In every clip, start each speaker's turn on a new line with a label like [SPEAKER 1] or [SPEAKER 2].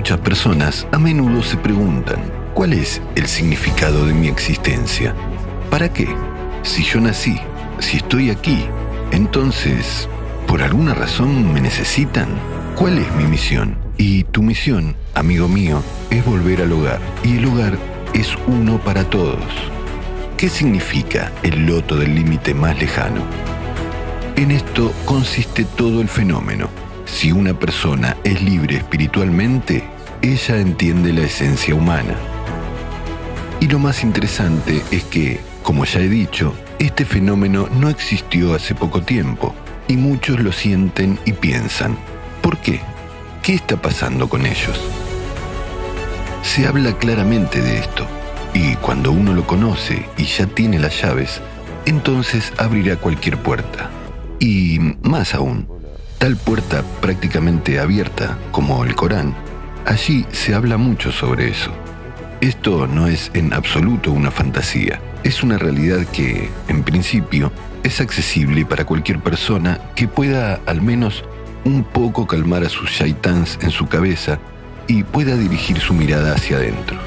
[SPEAKER 1] Muchas personas a menudo se preguntan, ¿cuál es el significado de mi existencia? ¿Para qué? Si yo nací, si estoy aquí, entonces, ¿por alguna razón me necesitan? ¿Cuál es mi misión? Y tu misión, amigo mío, es volver al hogar. Y el hogar es uno para todos. ¿Qué significa el loto del límite más lejano? En esto consiste todo el fenómeno. Si una persona es libre espiritualmente, ella entiende la esencia humana. Y lo más interesante es que, como ya he dicho, este fenómeno no existió hace poco tiempo, y muchos lo sienten y piensan, ¿por qué? ¿Qué está pasando con ellos? Se habla claramente de esto, y cuando uno lo conoce y ya tiene las llaves, entonces abrirá cualquier puerta. Y más aún, tal puerta prácticamente abierta, como el Corán, allí se habla mucho sobre eso. Esto no es en absoluto una fantasía, es una realidad que, en principio, es accesible para cualquier persona que pueda al menos un poco calmar a sus shaitáns en su cabeza y pueda dirigir su mirada hacia adentro.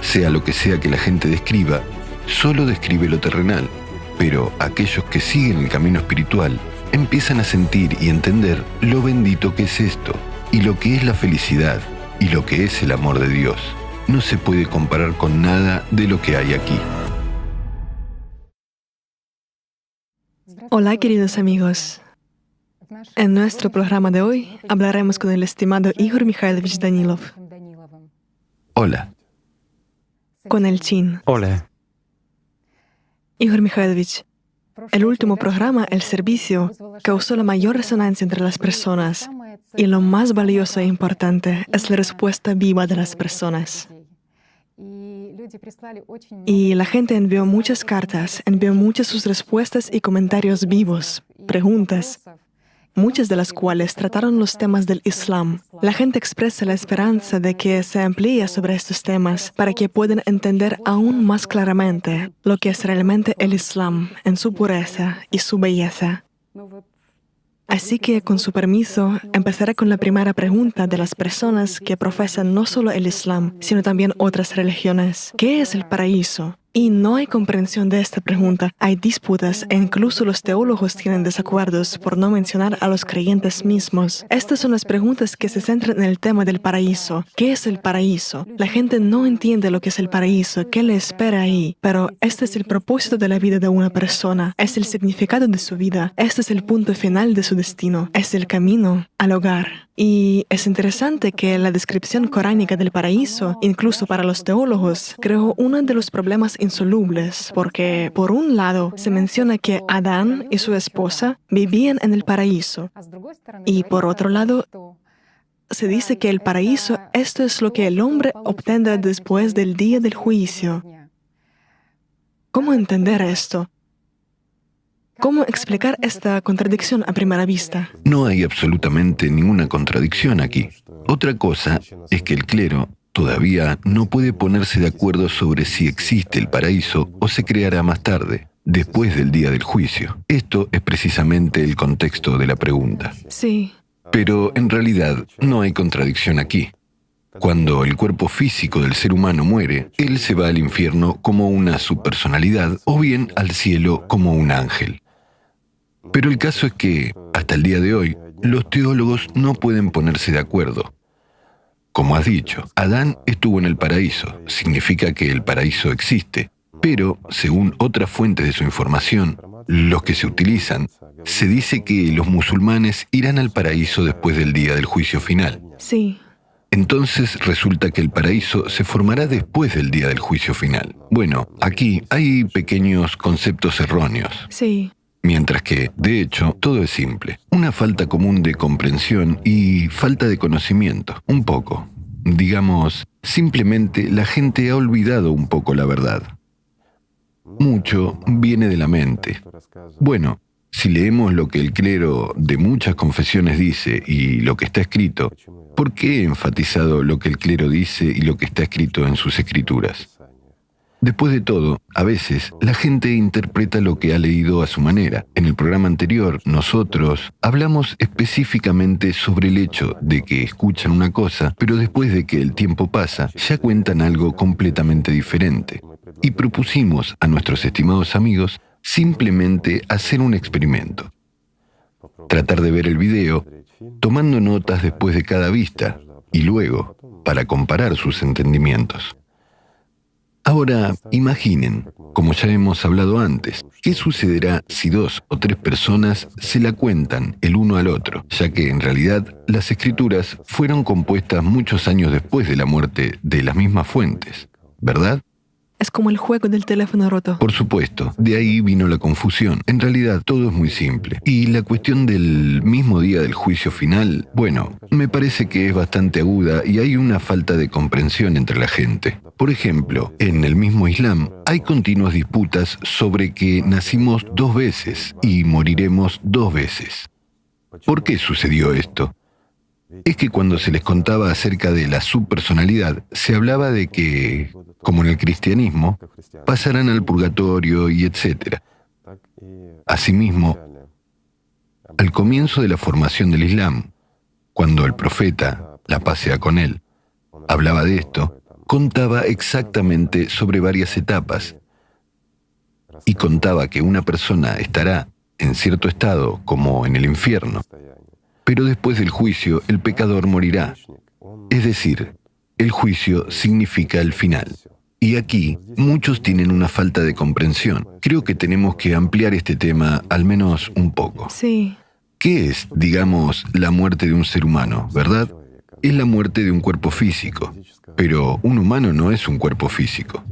[SPEAKER 1] Sea lo que sea que la gente describa, solo describe lo terrenal, pero aquellos que siguen el camino espiritual empiezan a sentir y entender lo bendito que es esto, y lo que es la felicidad, y lo que es el amor de Dios. No se puede comparar con nada de lo que hay aquí.
[SPEAKER 2] Hola, queridos amigos. En nuestro programa de hoy hablaremos con el estimado Igor Mikhailovich Danilov.
[SPEAKER 1] Hola.
[SPEAKER 2] Con el Chin.
[SPEAKER 3] Hola.
[SPEAKER 2] Igor Mikhailovich, el último programa, el servicio, causó la mayor resonancia entre las personas, y lo más valioso e importante es la respuesta viva de las personas. Y la gente envió muchas cartas, envió muchas sus respuestas y comentarios vivos, preguntas, muchas de las cuales trataron los temas del Islam. La gente expresa la esperanza de que se amplíe sobre estos temas para que puedan entender aún más claramente lo que es realmente el Islam en su pureza y su belleza. Así que, con su permiso, empezaré con la primera pregunta de las personas que profesan no solo el Islam, sino también otras religiones. ¿Qué es el paraíso? Y no hay comprensión de esta pregunta. Hay disputas e incluso los teólogos tienen desacuerdos, por no mencionar a los creyentes mismos. Estas son las preguntas que se centran en el tema del paraíso. ¿Qué es el paraíso? La gente no entiende lo que es el paraíso, qué le espera ahí. Pero este es el propósito de la vida de una persona, es el significado de su vida, este es el punto final de su destino, es el camino al hogar. Y es interesante que la descripción coránica del paraíso, incluso para los teólogos, creó uno de los problemas insolubles, porque, por un lado, se menciona que Adán y su esposa vivían en el paraíso, y por otro lado, se dice que el paraíso, esto es lo que el hombre obtendrá después del día del juicio. ¿Cómo entender esto? ¿Cómo explicar esta contradicción a primera vista?
[SPEAKER 1] No hay absolutamente ninguna contradicción aquí. Otra cosa es que el clero todavía no puede ponerse de acuerdo sobre si existe el paraíso o se creará más tarde, después del día del juicio. Esto es precisamente el contexto de la pregunta.
[SPEAKER 2] Sí.
[SPEAKER 1] Pero en realidad no hay contradicción aquí. Cuando el cuerpo físico del ser humano muere, él se va al infierno como una subpersonalidad o bien al cielo como un ángel. Pero el caso es que, hasta el día de hoy, los teólogos no pueden ponerse de acuerdo. Como has dicho, Adán estuvo en el paraíso, significa que el paraíso existe, pero, según otras fuentes de su información, los que se utilizan, se dice que los musulmanes irán al paraíso después del día del juicio final.
[SPEAKER 2] Sí.
[SPEAKER 1] Entonces resulta que el paraíso se formará después del día del juicio final. Bueno, aquí hay pequeños conceptos erróneos.
[SPEAKER 2] Sí.
[SPEAKER 1] Mientras que, de hecho, todo es simple. Una falta común de comprensión y falta de conocimiento. Un poco. Digamos, simplemente la gente ha olvidado un poco la verdad. Mucho viene de la mente. Bueno, si leemos lo que el clero de muchas confesiones dice y lo que está escrito, ¿por qué he enfatizado lo que el clero dice y lo que está escrito en sus escrituras? Después de todo, a veces, la gente interpreta lo que ha leído a su manera. En el programa anterior, nosotros hablamos específicamente sobre el hecho de que escuchan una cosa, pero después de que el tiempo pasa, ya cuentan algo completamente diferente. Y propusimos a nuestros estimados amigos simplemente hacer un experimento. Tratar de ver el video, tomando notas después de cada vista, y luego, para comparar sus entendimientos. Ahora, imaginen, como ya hemos hablado antes, qué sucederá si 2 o 3 personas se la cuentan el uno al otro, ya que en realidad las escrituras fueron compuestas muchos años después de la muerte de las mismas fuentes, ¿verdad?
[SPEAKER 2] Es como el juego del teléfono roto.
[SPEAKER 1] Por supuesto, de ahí vino la confusión. En realidad todo es muy simple. Y la cuestión del mismo día del juicio final, bueno, me parece que es bastante aguda y hay una falta de comprensión entre la gente. Por ejemplo, en el mismo Islam hay continuas disputas sobre que nacimos 2 veces y moriremos 2 veces. ¿Por qué sucedió esto? Es que cuando se les contaba acerca de la subpersonalidad, se hablaba de que, como en el cristianismo, pasarán al purgatorio y etc. Asimismo, al comienzo de la formación del Islam, cuando el profeta, la paz sea con él, hablaba de esto, contaba exactamente sobre varias etapas y contaba que una persona estará en cierto estado, como en el infierno, pero después del juicio el pecador morirá. Es decir, el juicio significa el final. Y aquí muchos tienen una falta de comprensión. Creo que tenemos que ampliar este tema al menos un poco.
[SPEAKER 2] Sí.
[SPEAKER 1] ¿Qué es, digamos, la muerte de un ser humano, verdad? Es la muerte de un cuerpo físico, pero un humano no es un cuerpo físico.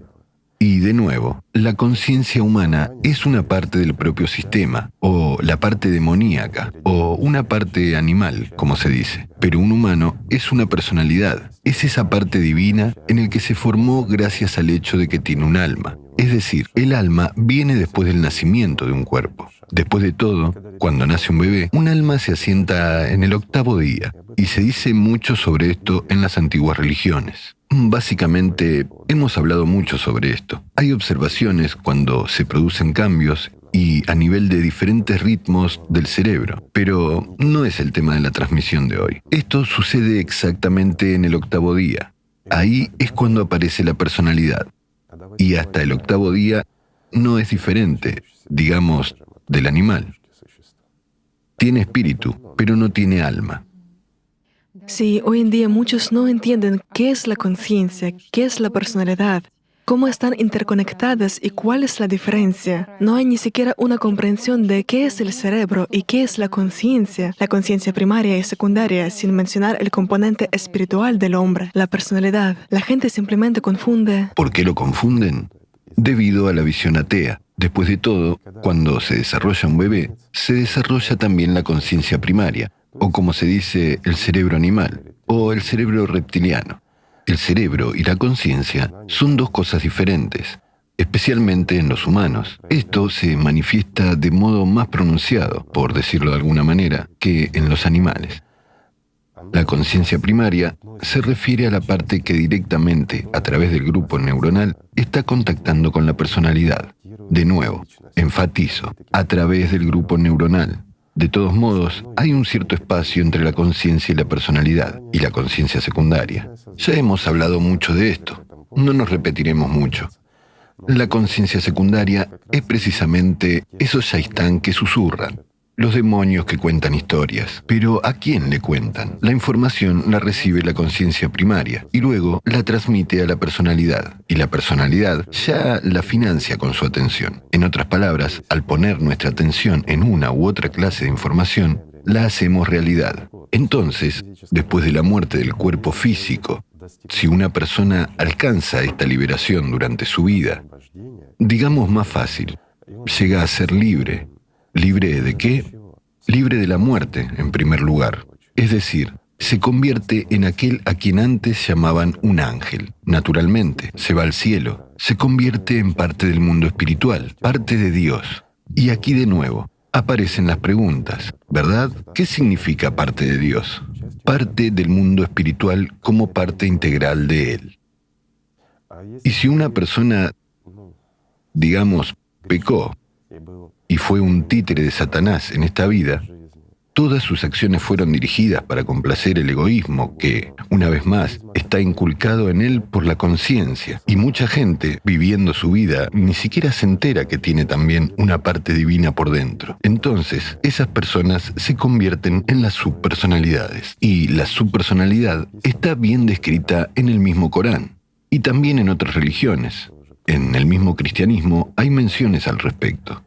[SPEAKER 1] Y de nuevo, la conciencia humana es una parte del propio sistema, o la parte demoníaca, o una parte animal, como se dice. Pero un humano es una personalidad, es esa parte divina en el que se formó gracias al hecho de que tiene un alma. Es decir, el alma viene después del nacimiento de un cuerpo. Después de todo, cuando nace un bebé, un alma se asienta en el 8º día, y se dice mucho sobre esto en las antiguas religiones. Básicamente, hemos hablado mucho sobre esto. Hay observaciones cuando se producen cambios y a nivel de diferentes ritmos del cerebro, pero no es el tema de la transmisión de hoy. Esto sucede exactamente en el 8º día. Ahí es cuando aparece la personalidad. Y hasta el 8º día no es diferente, digamos, del animal. Tiene espíritu, pero no tiene alma.
[SPEAKER 2] Sí, hoy en día muchos no entienden qué es la conciencia, qué es la personalidad, cómo están interconectadas y cuál es la diferencia. No hay ni siquiera una comprensión de qué es el cerebro y qué es la conciencia primaria y secundaria, sin mencionar el componente espiritual del hombre, la personalidad. La gente simplemente confunde.
[SPEAKER 1] ¿Por qué lo confunden? Debido a la visión atea. Después de todo, cuando se desarrolla un bebé, se desarrolla también la conciencia primaria, o como se dice, el cerebro animal, o el cerebro reptiliano. El cerebro y la conciencia son 2 cosas diferentes, especialmente en los humanos. Esto se manifiesta de modo más pronunciado, por decirlo de alguna manera, que en los animales. La conciencia primaria se refiere a la parte que directamente, a través del grupo neuronal, está contactando con la personalidad. De nuevo, enfatizo, a través del grupo neuronal. De todos modos, hay un cierto espacio entre la conciencia y la personalidad, y la conciencia secundaria. Ya hemos hablado mucho de esto, no nos repetiremos mucho. La conciencia secundaria es precisamente esos shaitán que susurran, los demonios que cuentan historias. Pero ¿a quién le cuentan? La información la recibe la conciencia primaria y luego la transmite a la personalidad. Y la personalidad ya la financia con su atención. En otras palabras, al poner nuestra atención en una u otra clase de información, la hacemos realidad. Entonces, después de la muerte del cuerpo físico, si una persona alcanza esta liberación durante su vida, digamos más fácil, llega a ser libre. ¿Libre de qué? Libre de la muerte, en primer lugar. Es decir, se convierte en aquel a quien antes llamaban un ángel. Naturalmente, se va al cielo. Se convierte en parte del mundo espiritual, parte de Dios. Y aquí de nuevo, aparecen las preguntas, ¿verdad? ¿Qué significa parte de Dios? Parte del mundo espiritual como parte integral de Él. Y si una persona digamos, pecó y fue un títere de Satanás en esta vida, todas sus acciones fueron dirigidas para complacer el egoísmo que, una vez más, está inculcado en él por la conciencia. Y mucha gente, viviendo su vida, ni siquiera se entera que tiene también una parte divina por dentro. Entonces, esas personas se convierten en las subpersonalidades. Y la subpersonalidad está bien descrita en el mismo Corán y también en otras religiones. En el mismo cristianismo hay menciones al respecto.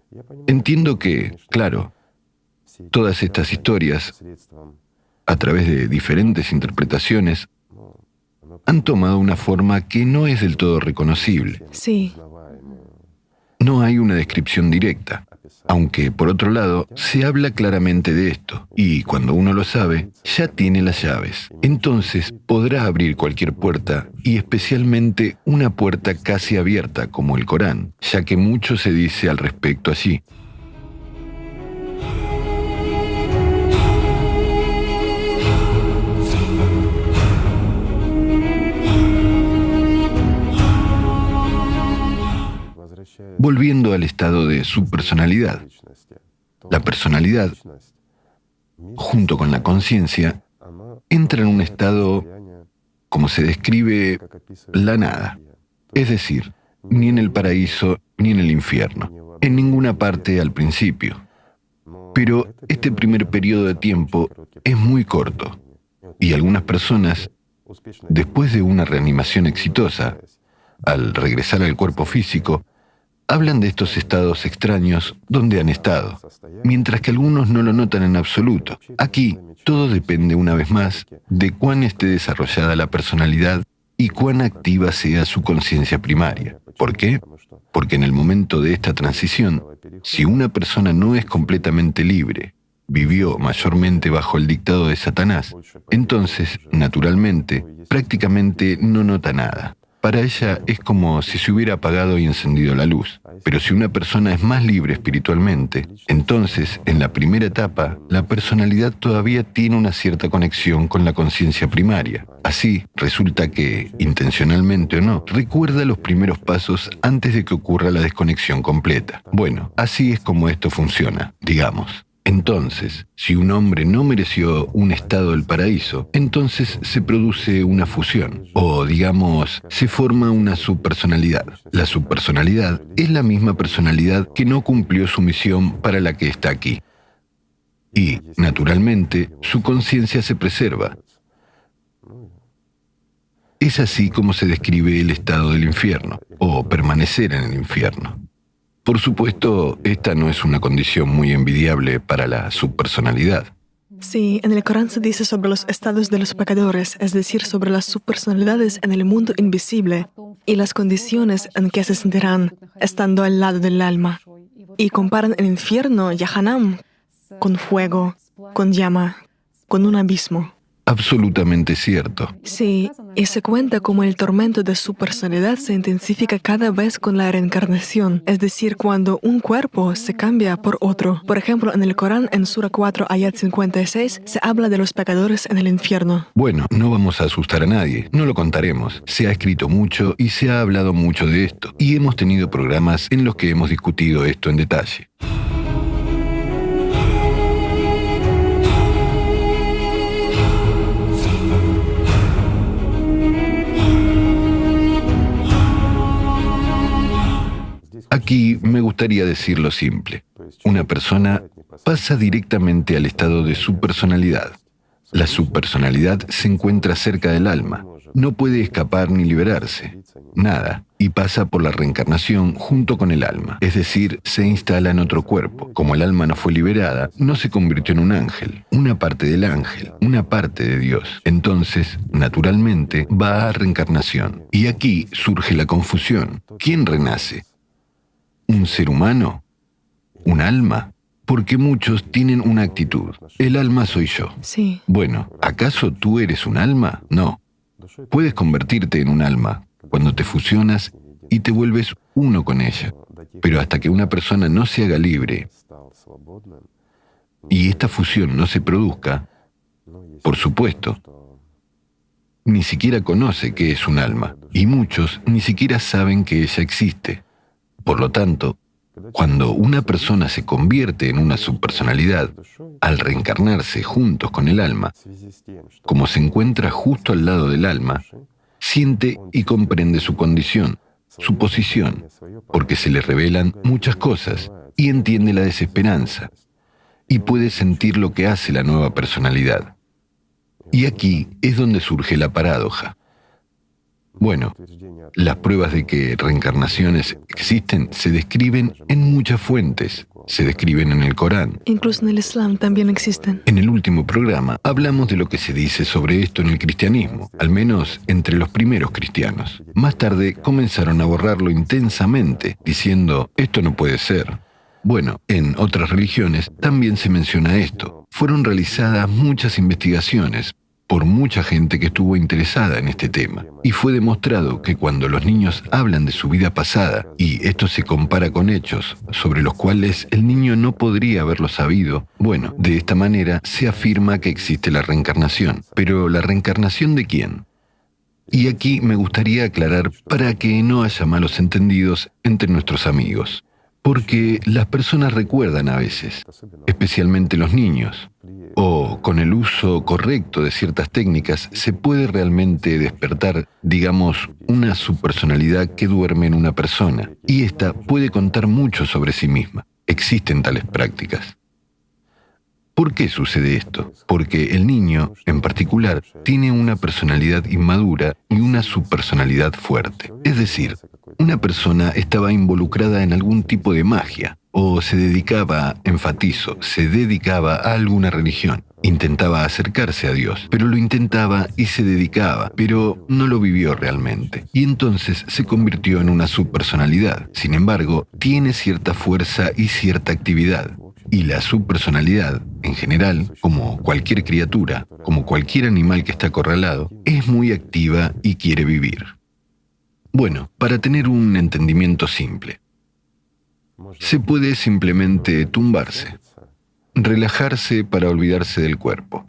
[SPEAKER 1] Entiendo que, claro, todas estas historias, a través de diferentes interpretaciones, han tomado una forma que no es del todo reconocible.
[SPEAKER 2] Sí.
[SPEAKER 1] No hay una descripción directa, aunque, por otro lado, se habla claramente de esto, y cuando uno lo sabe, ya tiene las llaves. Entonces podrá abrir cualquier puerta, y especialmente una puerta casi abierta como el Corán, ya que mucho se dice al respecto allí. Volviendo al estado de subpersonalidad, la personalidad, junto con la conciencia, entra en un estado, como se describe, la nada. Es decir, ni en el paraíso ni en el infierno, en ninguna parte al principio. Pero este primer periodo de tiempo es muy corto, y algunas personas, después de una reanimación exitosa, al regresar al cuerpo físico, hablan de estos estados extraños donde han estado, mientras que algunos no lo notan en absoluto. Aquí, todo depende una vez más de cuán esté desarrollada la personalidad y cuán activa sea su conciencia primaria. ¿Por qué? Porque en el momento de esta transición, si una persona no es completamente libre, vivió mayormente bajo el dictado de Satanás, entonces, naturalmente, prácticamente no nota nada. Para ella es como si se hubiera apagado y encendido la luz. Pero si una persona es más libre espiritualmente, entonces, en la primera etapa, la personalidad todavía tiene una cierta conexión con la conciencia primaria. Así, resulta que, intencionalmente o no, recuerda los primeros pasos antes de que ocurra la desconexión completa. Bueno, así es como esto funciona, digamos. Entonces, si un hombre no mereció un estado del paraíso, entonces se produce una fusión, o digamos, se forma una subpersonalidad. La subpersonalidad es la misma personalidad que no cumplió su misión para la que está aquí. Y, naturalmente, su conciencia se preserva. Es así como se describe el estado del infierno, o permanecer en el infierno. Por supuesto, esta no es una condición muy envidiable para la subpersonalidad.
[SPEAKER 2] Sí, en el Corán se dice sobre los estados de los pecadores, es decir, sobre las subpersonalidades en el mundo invisible y las condiciones en que se sentirán estando al lado del alma. Y comparan el infierno, Yahanam, con fuego, con llama, con un abismo.
[SPEAKER 1] Absolutamente cierto.
[SPEAKER 2] Sí, y se cuenta cómo el tormento de su personalidad se intensifica cada vez con la reencarnación, es decir, cuando un cuerpo se cambia por otro. Por ejemplo, en el Corán, en Sura 4, ayat 56, se habla de los pecadores en el infierno.
[SPEAKER 1] Bueno, no vamos a asustar a nadie, no lo contaremos. Se ha escrito mucho y se ha hablado mucho de esto, y hemos tenido programas en los que hemos discutido esto en detalle. Aquí me gustaría decirlo simple. Una persona pasa directamente al estado de subpersonalidad. La subpersonalidad se encuentra cerca del alma, no puede escapar ni liberarse, nada, y pasa por la reencarnación junto con el alma, es decir, se instala en otro cuerpo. Como el alma no fue liberada, no se convirtió en un ángel, una parte del ángel, una parte de Dios. Entonces, naturalmente, va a reencarnación. Y aquí surge la confusión. ¿Quién renace? ¿Un ser humano? ¿Un alma? Porque muchos tienen una actitud. El alma soy yo.
[SPEAKER 2] Sí.
[SPEAKER 1] Bueno, ¿acaso tú eres un alma? No. Puedes convertirte en un alma cuando te fusionas y te vuelves uno con ella. Pero hasta que una persona no se haga libre y esta fusión no se produzca, por supuesto, ni siquiera conoce qué es un alma. Y muchos ni siquiera saben que ella existe. Por lo tanto, cuando una persona se convierte en una subpersonalidad, al reencarnarse juntos con el alma, como se encuentra justo al lado del alma, siente y comprende su condición, su posición, porque se le revelan muchas cosas y entiende la desesperanza, y puede sentir lo que hace la nueva personalidad. Y aquí es donde surge la paradoja. Bueno, las pruebas de que reencarnaciones existen se describen en muchas fuentes, se describen en el Corán.
[SPEAKER 2] Incluso en el Islam también existen.
[SPEAKER 1] En el último programa hablamos de lo que se dice sobre esto en el cristianismo, al menos entre los primeros cristianos. Más tarde comenzaron a borrarlo intensamente, diciendo, esto no puede ser. Bueno, en otras religiones también se menciona esto. Fueron realizadas muchas investigaciones por mucha gente que estuvo interesada en este tema. Y fue demostrado que cuando los niños hablan de su vida pasada, y esto se compara con hechos sobre los cuales el niño no podría haberlo sabido, bueno, de esta manera se afirma que existe la reencarnación. Pero ¿la reencarnación de quién? Y aquí me gustaría aclarar para que no haya malos entendidos entre nuestros amigos. Porque las personas recuerdan a veces, especialmente los niños, o con el uso correcto de ciertas técnicas se puede realmente despertar, digamos, una subpersonalidad que duerme en una persona, y ésta puede contar mucho sobre sí misma. Existen tales prácticas. ¿Por qué sucede esto? Porque el niño, en particular, tiene una personalidad inmadura y una subpersonalidad fuerte. Es decir, una persona estaba involucrada en algún tipo de magia, o se dedicaba, enfatizo, se dedicaba a alguna religión. Intentaba acercarse a Dios, pero lo intentaba y se dedicaba, pero no lo vivió realmente. Y entonces se convirtió en una subpersonalidad. Sin embargo, tiene cierta fuerza y cierta actividad. Y la subpersonalidad, en general, como cualquier criatura, como cualquier animal que está acorralado, es muy activa y quiere vivir. Bueno, para tener un entendimiento simple, se puede simplemente tumbarse, relajarse para olvidarse del cuerpo.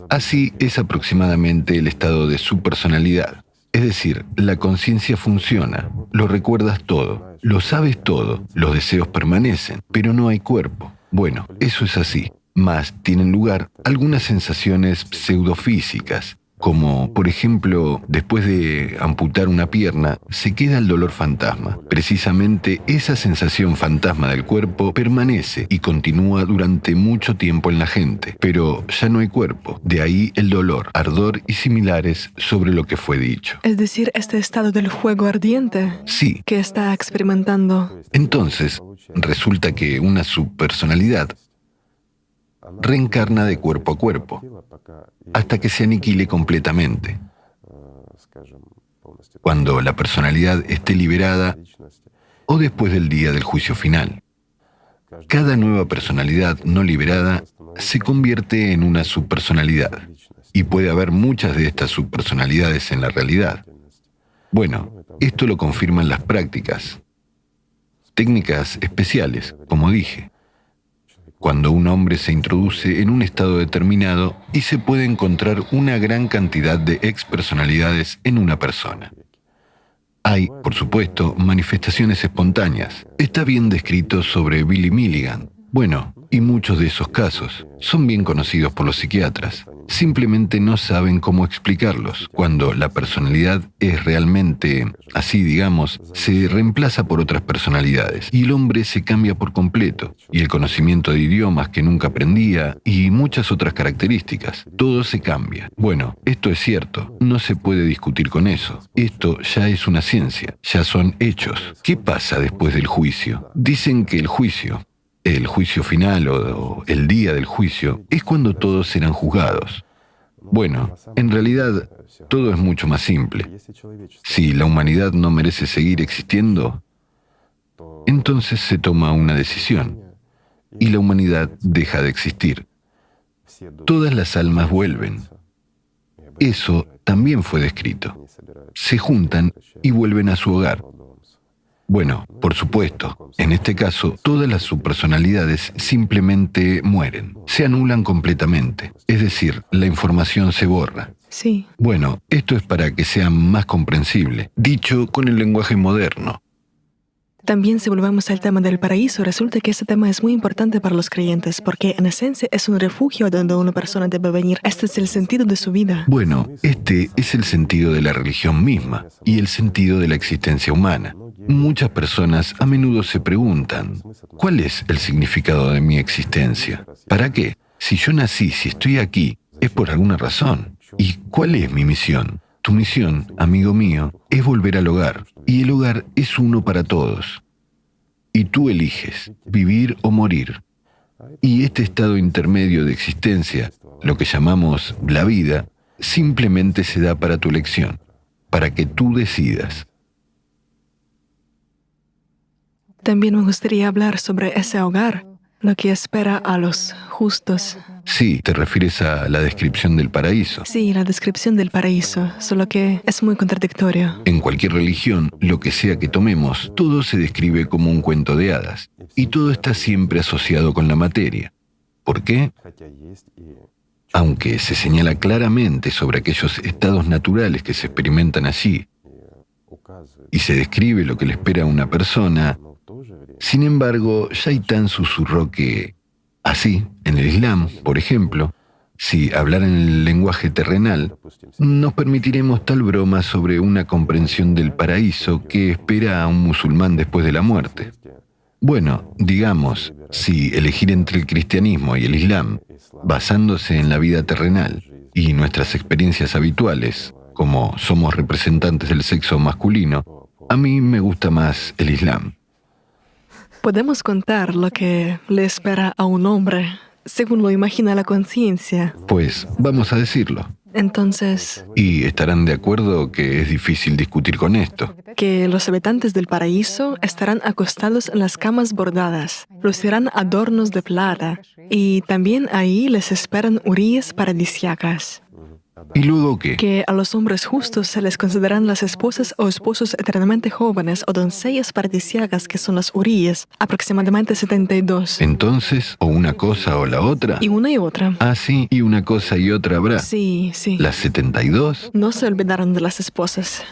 [SPEAKER 1] Así es aproximadamente el estado de subpersonalidad. Es decir, la conciencia funciona, lo recuerdas todo, lo sabes todo, los deseos permanecen, pero no hay cuerpo. Bueno, eso es así, mas tienen lugar algunas sensaciones pseudofísicas, como, por ejemplo, después de amputar una pierna, se queda el dolor fantasma. Precisamente esa sensación fantasma del cuerpo permanece y continúa durante mucho tiempo en la gente, pero ya no hay cuerpo. De ahí el dolor, ardor y similares sobre lo que fue dicho.
[SPEAKER 2] Es decir, este estado del fuego ardiente
[SPEAKER 1] Sí.
[SPEAKER 2] que está experimentando.
[SPEAKER 1] Entonces, resulta que una subpersonalidad reencarna de cuerpo a cuerpo, hasta que se aniquile completamente. Cuando la personalidad esté liberada o después del día del juicio final. Cada nueva personalidad no liberada se convierte en una subpersonalidad, y puede haber muchas de estas subpersonalidades en la realidad. Bueno, esto lo confirman las prácticas, técnicas especiales, como dije. Cuando un hombre se introduce en un estado determinado y se puede encontrar una gran cantidad de expersonalidades en una persona. Hay, por supuesto, manifestaciones espontáneas. Está bien descrito sobre Billy Milligan. Bueno, y muchos de esos casos son bien conocidos por los psiquiatras. Simplemente no saben cómo explicarlos. Cuando la personalidad es realmente, así digamos, se reemplaza por otras personalidades y el hombre se cambia por completo. Y el conocimiento de idiomas que nunca aprendía y muchas otras características. Todo se cambia. Bueno, esto es cierto. No se puede discutir con eso. Esto ya es una ciencia. Ya son hechos. ¿Qué pasa después del juicio? Dicen que el juicio final o el día del juicio es cuando todos serán juzgados. Bueno, en realidad todo es mucho más simple. Si la humanidad no merece seguir existiendo, entonces se toma una decisión y la humanidad deja de existir. Todas las almas vuelven. Eso también fue descrito. Se juntan y vuelven a su hogar. Bueno, por supuesto, en este caso, todas las subpersonalidades simplemente mueren, se anulan completamente, es decir, la información se borra.
[SPEAKER 2] Sí.
[SPEAKER 1] Bueno, esto es para que sea más comprensible, dicho con el lenguaje moderno.
[SPEAKER 2] También si volvemos al tema del paraíso, resulta que este tema es muy importante para los creyentes, porque en esencia es un refugio donde una persona debe venir. Este es el sentido de su vida.
[SPEAKER 1] Bueno, este es el sentido de la religión misma y el sentido de la existencia humana. Muchas personas a menudo se preguntan, ¿cuál es el significado de mi existencia? ¿Para qué? Si yo nací, si estoy aquí, es por alguna razón. ¿Y cuál es mi misión? Tu misión, amigo mío, es volver al hogar, y el hogar es uno para todos. Y tú eliges vivir o morir. Y este estado intermedio de existencia, lo que llamamos la vida, simplemente se da para tu elección, para que tú decidas.
[SPEAKER 2] También me gustaría hablar sobre ese hogar, lo que espera a los justos.
[SPEAKER 1] Sí, te refieres a la descripción del paraíso.
[SPEAKER 2] Sí, la descripción del paraíso, solo que es muy contradictorio.
[SPEAKER 1] En cualquier religión, lo que sea que tomemos, todo se describe como un cuento de hadas, y todo está siempre asociado con la materia. ¿Por qué? Aunque se señala claramente sobre aquellos estados naturales que se experimentan allí, y se describe lo que le espera a una persona, sin embargo, Shaitán susurró que, así, en el Islam, por ejemplo, si hablar en el lenguaje terrenal, nos permitiremos tal broma sobre una comprensión del paraíso que espera a un musulmán después de la muerte. Bueno, digamos, si elegir entre el cristianismo y el Islam, basándose en la vida terrenal y nuestras experiencias habituales, como somos representantes del sexo masculino, a mí me gusta más el Islam.
[SPEAKER 2] Podemos contar lo que le espera a un hombre, según lo imagina la conciencia.
[SPEAKER 1] Pues vamos a decirlo.
[SPEAKER 2] Entonces,
[SPEAKER 1] Y estarán de acuerdo que es difícil discutir con esto.
[SPEAKER 2] que los habitantes del paraíso estarán acostados en las camas bordadas, lucirán adornos de plata, y también ahí les esperan huríes paradisíacas.
[SPEAKER 1] ¿Y luego qué?
[SPEAKER 2] Que a los hombres justos se les consideran las esposas o esposos eternamente jóvenes o doncellas paradisíacas, que son las huríes, aproximadamente 72.
[SPEAKER 1] Entonces, o una cosa o la otra.
[SPEAKER 2] Y una y otra.
[SPEAKER 1] Ah, sí, y una cosa y otra habrá.
[SPEAKER 2] Sí, sí.
[SPEAKER 1] ¿Las 72?
[SPEAKER 2] No se olvidaron de las esposas.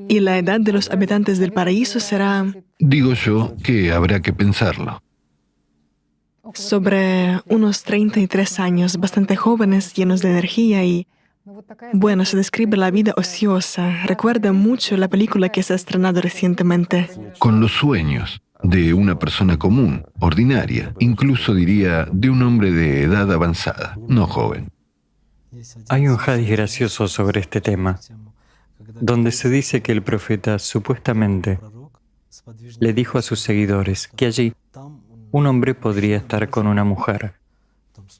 [SPEAKER 2] Y la edad de los habitantes del paraíso será
[SPEAKER 1] Digo yo que habrá que pensarlo.
[SPEAKER 2] sobre unos 33 años, bastante jóvenes, llenos de energía y, bueno, se describe la vida ociosa. Recuerda mucho la película que se ha estrenado recientemente.
[SPEAKER 1] Con los sueños de una persona común, ordinaria, incluso diría de un hombre de edad avanzada, no joven.
[SPEAKER 3] Hay un hadith gracioso sobre este tema, donde se dice que el profeta supuestamente le dijo a sus seguidores que allí un hombre podría estar con una mujer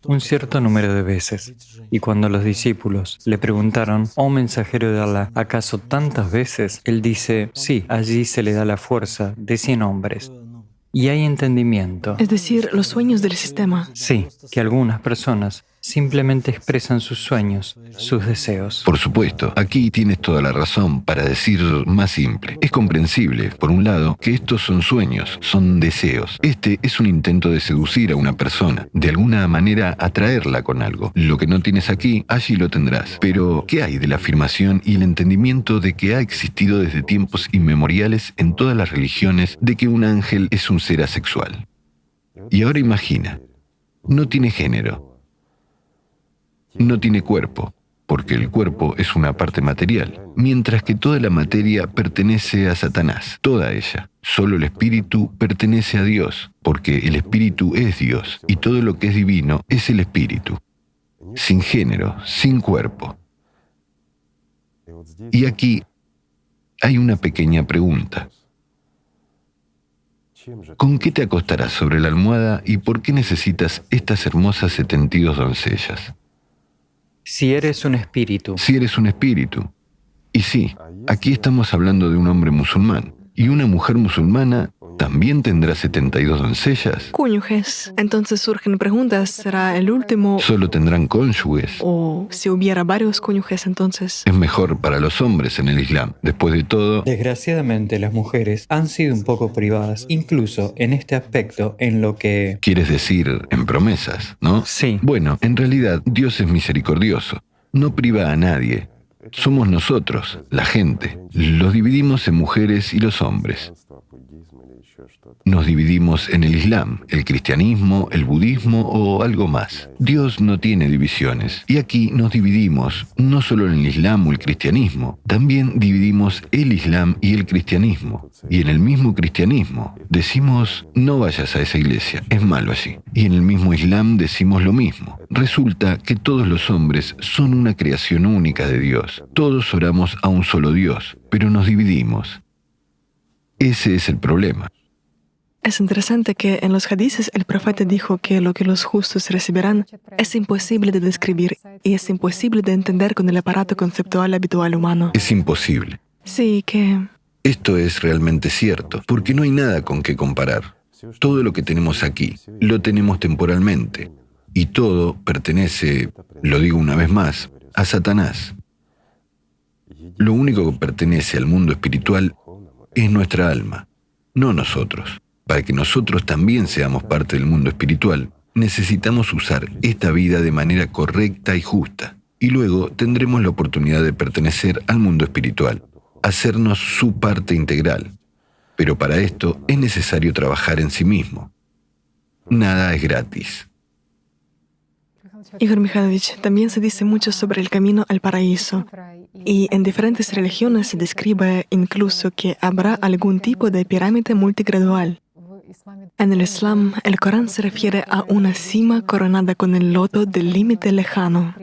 [SPEAKER 3] un cierto número de veces. Y cuando los discípulos le preguntaron, «Oh mensajero de Allah, ¿acaso tantas veces?», él dice, «Sí, allí se le da la fuerza de 100 hombres». Y hay entendimiento.
[SPEAKER 2] Es decir, los sueños del sistema.
[SPEAKER 3] Sí, que algunas personas simplemente expresan sus sueños, sus deseos.
[SPEAKER 1] Por supuesto, aquí tienes toda la razón para decir más simple. Es comprensible, por un lado, que estos son sueños, son deseos. Este es un intento de seducir a una persona, de alguna manera atraerla con algo. Lo que no tienes aquí, allí lo tendrás. Pero, ¿qué hay de la afirmación y el entendimiento de que ha existido desde tiempos inmemoriales en todas las religiones de que un ángel es un ser asexual? Y ahora imagina, no tiene género. No tiene cuerpo, porque el cuerpo es una parte material, mientras que toda la materia pertenece a Satanás, toda ella. Solo el espíritu pertenece a Dios, porque el espíritu es Dios, y todo lo que es divino es el espíritu. Sin género, sin cuerpo. Y aquí hay una pequeña pregunta. ¿Con qué te acostarás sobre la almohada y por qué necesitas estas hermosas 72 doncellas?
[SPEAKER 3] Si eres un espíritu,
[SPEAKER 1] Si eres un espíritu. Y sí, aquí estamos hablando de un hombre musulmán. Y una mujer musulmana también tendrá 72 doncellas.
[SPEAKER 2] Cónyuges. Entonces surgen preguntas, ¿será el último?
[SPEAKER 1] Solo tendrán cónyuges.
[SPEAKER 2] O si hubiera varios cónyuges, entonces.
[SPEAKER 1] Es mejor para los hombres en el Islam. Después de todo,
[SPEAKER 3] desgraciadamente las mujeres han sido un poco privadas, incluso en este aspecto en lo que...
[SPEAKER 1] quieres decir en promesas, ¿no?
[SPEAKER 3] Sí.
[SPEAKER 1] Bueno, en realidad Dios es misericordioso. No priva a nadie. Somos nosotros, la gente. Los dividimos en mujeres y los hombres. Nos dividimos en el Islam, el cristianismo, el budismo o algo más. Dios no tiene divisiones. Y aquí nos dividimos no solo en el Islam o el cristianismo, también dividimos el Islam y el cristianismo. Y en el mismo cristianismo decimos, no vayas a esa iglesia, es malo allí. Y en el mismo Islam decimos lo mismo. Resulta que todos los hombres son una creación única de Dios. Todos oramos a un solo Dios, pero nos dividimos. Ese es el problema.
[SPEAKER 2] Es interesante que en los hadices el profeta dijo que lo que los justos recibirán es imposible de describir y es imposible de entender con el aparato conceptual habitual humano.
[SPEAKER 1] Es imposible.
[SPEAKER 2] Sí, que...
[SPEAKER 1] Esto es realmente cierto, porque no hay nada con qué comparar. Todo lo que tenemos aquí, lo tenemos temporalmente. Y todo pertenece, lo digo una vez más, a Satanás. Lo único que pertenece al mundo espiritual es nuestra alma, no nosotros. Para que nosotros también seamos parte del mundo espiritual, necesitamos usar esta vida de manera correcta y justa. Y luego tendremos la oportunidad de pertenecer al mundo espiritual, hacernos su parte integral. Pero para esto es necesario trabajar en sí mismo. Nada es gratis.
[SPEAKER 2] Igor Mikhailovich, también se dice mucho sobre el camino al paraíso. Y en diferentes religiones se describe incluso que habrá algún tipo de pirámide multigradual. En el Islam, el Corán se refiere a una cima coronada con el loto del límite lejano.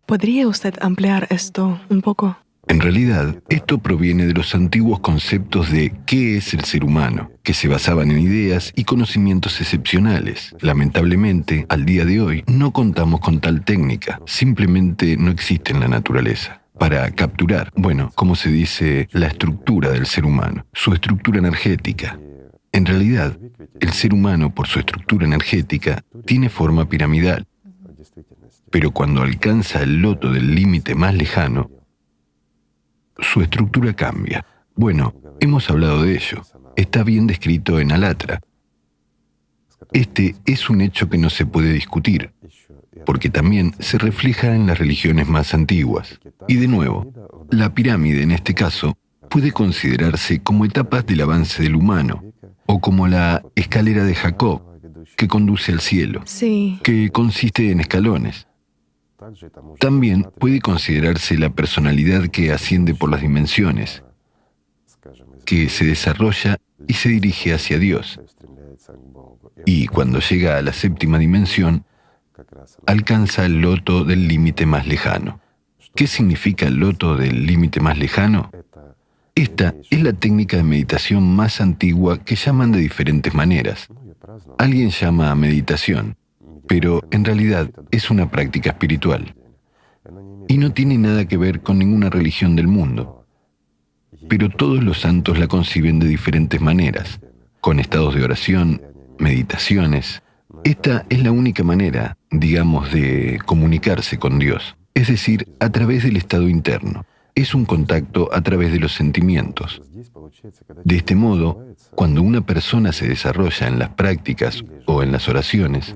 [SPEAKER 2] ¿Podría usted ampliar esto un poco?
[SPEAKER 1] En realidad, esto proviene de los antiguos conceptos de qué es el ser humano, que se basaban en ideas y conocimientos excepcionales. Lamentablemente, al día de hoy, no contamos con tal técnica, simplemente no existe en la naturaleza. Para capturar, como se dice, la estructura del ser humano, su estructura energética. En realidad, el ser humano, por su estructura energética, tiene forma piramidal. Pero cuando alcanza el loto del límite más lejano, su estructura cambia. Hemos hablado de ello. Está bien descrito en Alatra. Este es un hecho que no se puede discutir, porque también se refleja en las religiones más antiguas. Y de nuevo, la pirámide en este caso puede considerarse como etapas del avance del humano, o como la escalera de Jacob, que conduce al cielo, que consiste en escalones. También puede considerarse la personalidad que asciende por las dimensiones, que se desarrolla y se dirige hacia Dios. Y cuando llega a la séptima dimensión, alcanza el loto del límite más lejano. ¿Qué significa el loto del límite más lejano? Esta es la técnica de meditación más antigua que llaman de diferentes maneras. Alguien llama meditación, pero en realidad es una práctica espiritual. Y no tiene nada que ver con ninguna religión del mundo. Pero todos los santos la conciben de diferentes maneras, con estados de oración, meditaciones. Esta es la única manera, digamos, de comunicarse con Dios, es decir, a través del estado interno. Es un contacto a través de los sentimientos. De este modo, cuando una persona se desarrolla en las prácticas o en las oraciones,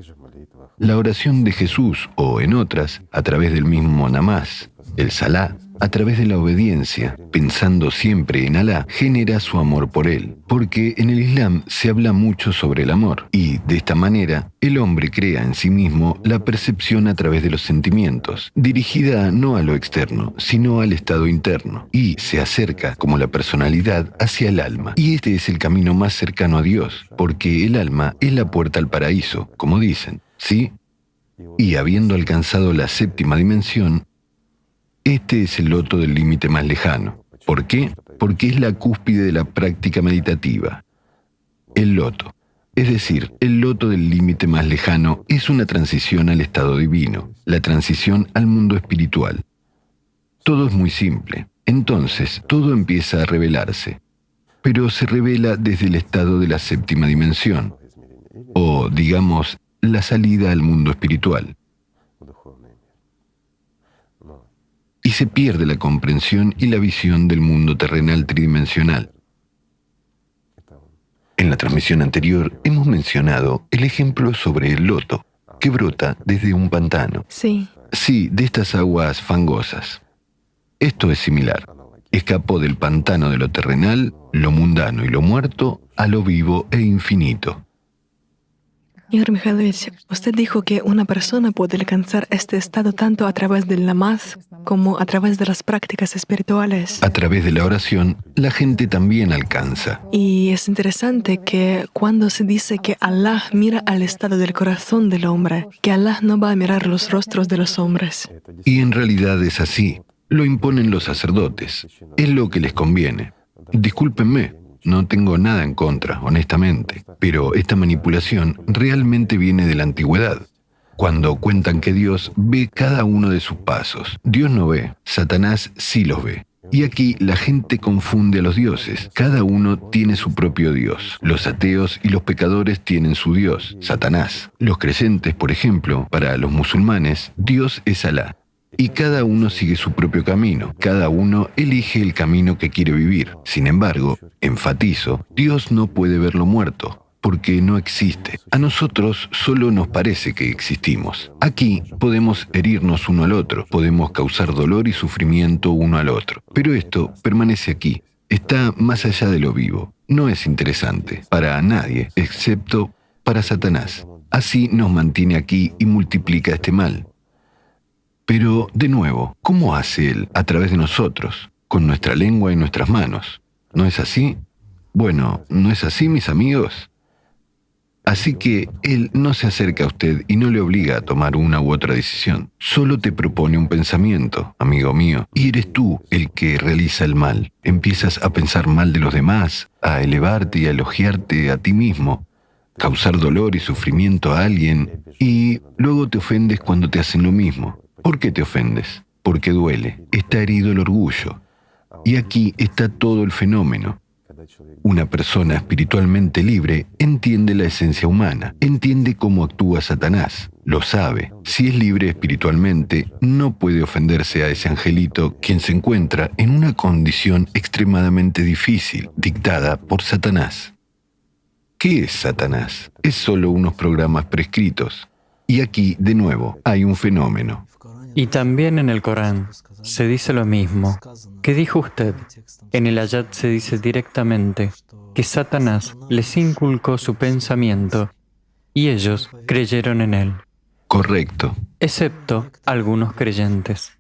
[SPEAKER 1] la oración de Jesús o en otras, a través del mismo namaz, el salá, a través de la obediencia, pensando siempre en Alá, genera su amor por Él, porque en el Islam se habla mucho sobre el amor, y de esta manera, el hombre crea en sí mismo la percepción a través de los sentimientos, dirigida no a lo externo, sino al estado interno, y se acerca, como la personalidad, hacia el alma. Y este es el camino más cercano a Dios, porque el alma es la puerta al paraíso, como dicen, ¿sí? Y habiendo alcanzado la séptima dimensión, este es el loto del límite más lejano. ¿Por qué? Porque es la cúspide de la práctica meditativa. El loto, es decir, el loto del límite más lejano, es una transición al estado divino, la transición al mundo espiritual. Todo es muy simple. Entonces, todo empieza a revelarse, pero se revela desde el estado de la séptima dimensión, o, digamos, la salida al mundo espiritual. Y se pierde la comprensión y la visión del mundo terrenal tridimensional. En la transmisión anterior hemos mencionado el ejemplo sobre el loto, que brota desde un pantano.
[SPEAKER 2] Sí.
[SPEAKER 1] Sí, de estas aguas fangosas. Esto es similar. Escapó del pantano de lo terrenal, lo mundano y lo muerto, a lo vivo e infinito.
[SPEAKER 2] Igor Mikhailovich, usted dijo que una persona puede alcanzar este estado tanto a través del namaz como a través de las prácticas espirituales.
[SPEAKER 1] A través de la oración, la gente también alcanza.
[SPEAKER 2] Y es interesante que cuando se dice que Allah mira al estado del corazón del hombre, que Allah no va a mirar los rostros de los hombres.
[SPEAKER 1] Y en realidad es así. Lo imponen los sacerdotes. Es lo que les conviene. Discúlpenme, no tengo nada en contra, honestamente, pero esta manipulación realmente viene de la antigüedad. Cuando cuentan que Dios ve cada uno de sus pasos. Dios no ve, Satanás sí los ve. Y aquí la gente confunde a los dioses. Cada uno tiene su propio Dios. Los ateos y los pecadores tienen su Dios, Satanás. Los creyentes, por ejemplo, para los musulmanes, Dios es Alá. Y cada uno sigue su propio camino. Cada uno elige el camino que quiere vivir. Sin embargo, enfatizo, Dios no puede verlo muerto, porque no existe. A nosotros solo nos parece que existimos. Aquí podemos herirnos uno al otro, podemos causar dolor y sufrimiento uno al otro. Pero esto permanece aquí, está más allá de lo vivo. No es interesante para nadie, excepto para Satanás. Así nos mantiene aquí y multiplica este mal. Pero, de nuevo, ¿cómo hace Él a través de nosotros, con nuestra lengua y nuestras manos? ¿No es así? Bueno, ¿no es así, mis amigos? Así que Él no se acerca a usted y no le obliga a tomar una u otra decisión. Solo te propone un pensamiento, amigo mío, y eres tú el que realiza el mal. Empiezas a pensar mal de los demás, a elevarte y a elogiarte a ti mismo, causar dolor y sufrimiento a alguien, y luego te ofendes cuando te hacen lo mismo. ¿Por qué te ofendes? Porque duele, está herido el orgullo. Y aquí está todo el fenómeno. Una persona espiritualmente libre entiende la esencia humana, entiende cómo actúa Satanás, lo sabe. Si es libre espiritualmente, no puede ofenderse a ese angelito quien se encuentra en una condición extremadamente difícil, dictada por Satanás. ¿Qué es Satanás? Es solo unos programas prescritos. Y aquí, de nuevo, hay un fenómeno.
[SPEAKER 3] Y también en el Corán se dice lo mismo. ¿Qué dijo usted? En el ayat se dice directamente que Satanás les inculcó su pensamiento y ellos creyeron en él.
[SPEAKER 1] Correcto.
[SPEAKER 3] Excepto algunos creyentes.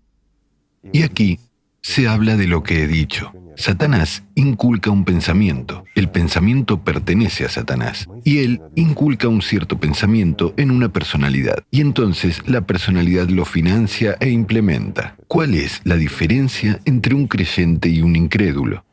[SPEAKER 1] Y aquí se habla de lo que he dicho. Satanás inculca un pensamiento. El pensamiento pertenece a Satanás. Y él inculca un cierto pensamiento en una personalidad. Y entonces la personalidad lo financia e implementa. ¿Cuál es la diferencia entre un creyente y un incrédulo?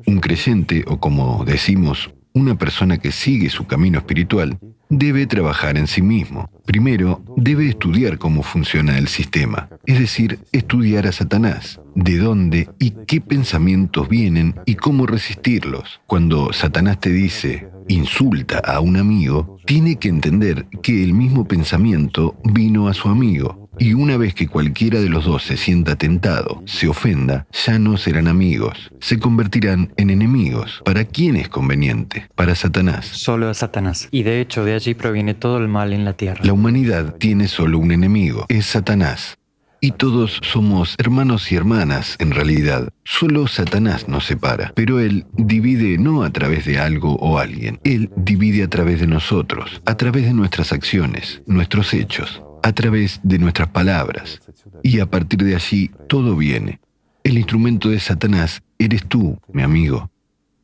[SPEAKER 1] Un creyente, o como decimos, una persona que sigue su camino espiritual, debe trabajar en sí mismo. Primero, debe estudiar cómo funciona el sistema, es decir, estudiar a Satanás, de dónde y qué pensamientos vienen y cómo resistirlos. Cuando Satanás te dice, insulta a un amigo, tiene que entender que el mismo pensamiento vino a su amigo. Y una vez que cualquiera de los dos se sienta tentado, se ofenda, ya no serán amigos, se convertirán en enemigos. ¿Para quién es conveniente? Para Satanás.
[SPEAKER 3] Solo a Satanás. Y de hecho de allí proviene todo el mal en la tierra.
[SPEAKER 1] La humanidad tiene solo un enemigo, es Satanás. Y todos somos hermanos y hermanas, en realidad. Solo Satanás nos separa. Pero él divide no a través de algo o alguien. Él divide a través de nosotros, a través de nuestras acciones, nuestros hechos, a través de nuestras palabras. Y a partir de allí, todo viene. El instrumento de Satanás eres tú, mi amigo.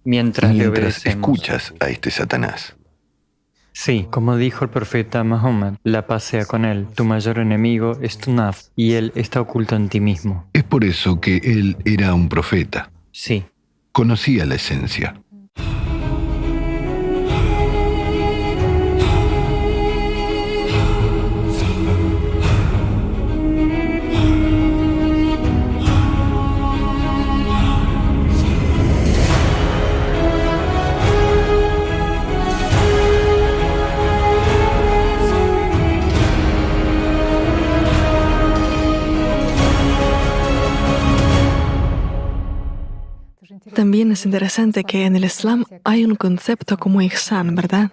[SPEAKER 3] Mientras le obedecemos.
[SPEAKER 1] Escuchas a este Satanás.
[SPEAKER 3] Sí, como dijo el profeta Mahoma, la paz sea con él. Tu mayor enemigo es tu nafs, y él está oculto en ti mismo.
[SPEAKER 1] Es por eso que él era un profeta.
[SPEAKER 3] Sí.
[SPEAKER 1] Conocía la esencia.
[SPEAKER 2] También es interesante que en el Islam hay un concepto como ihsan, ¿verdad?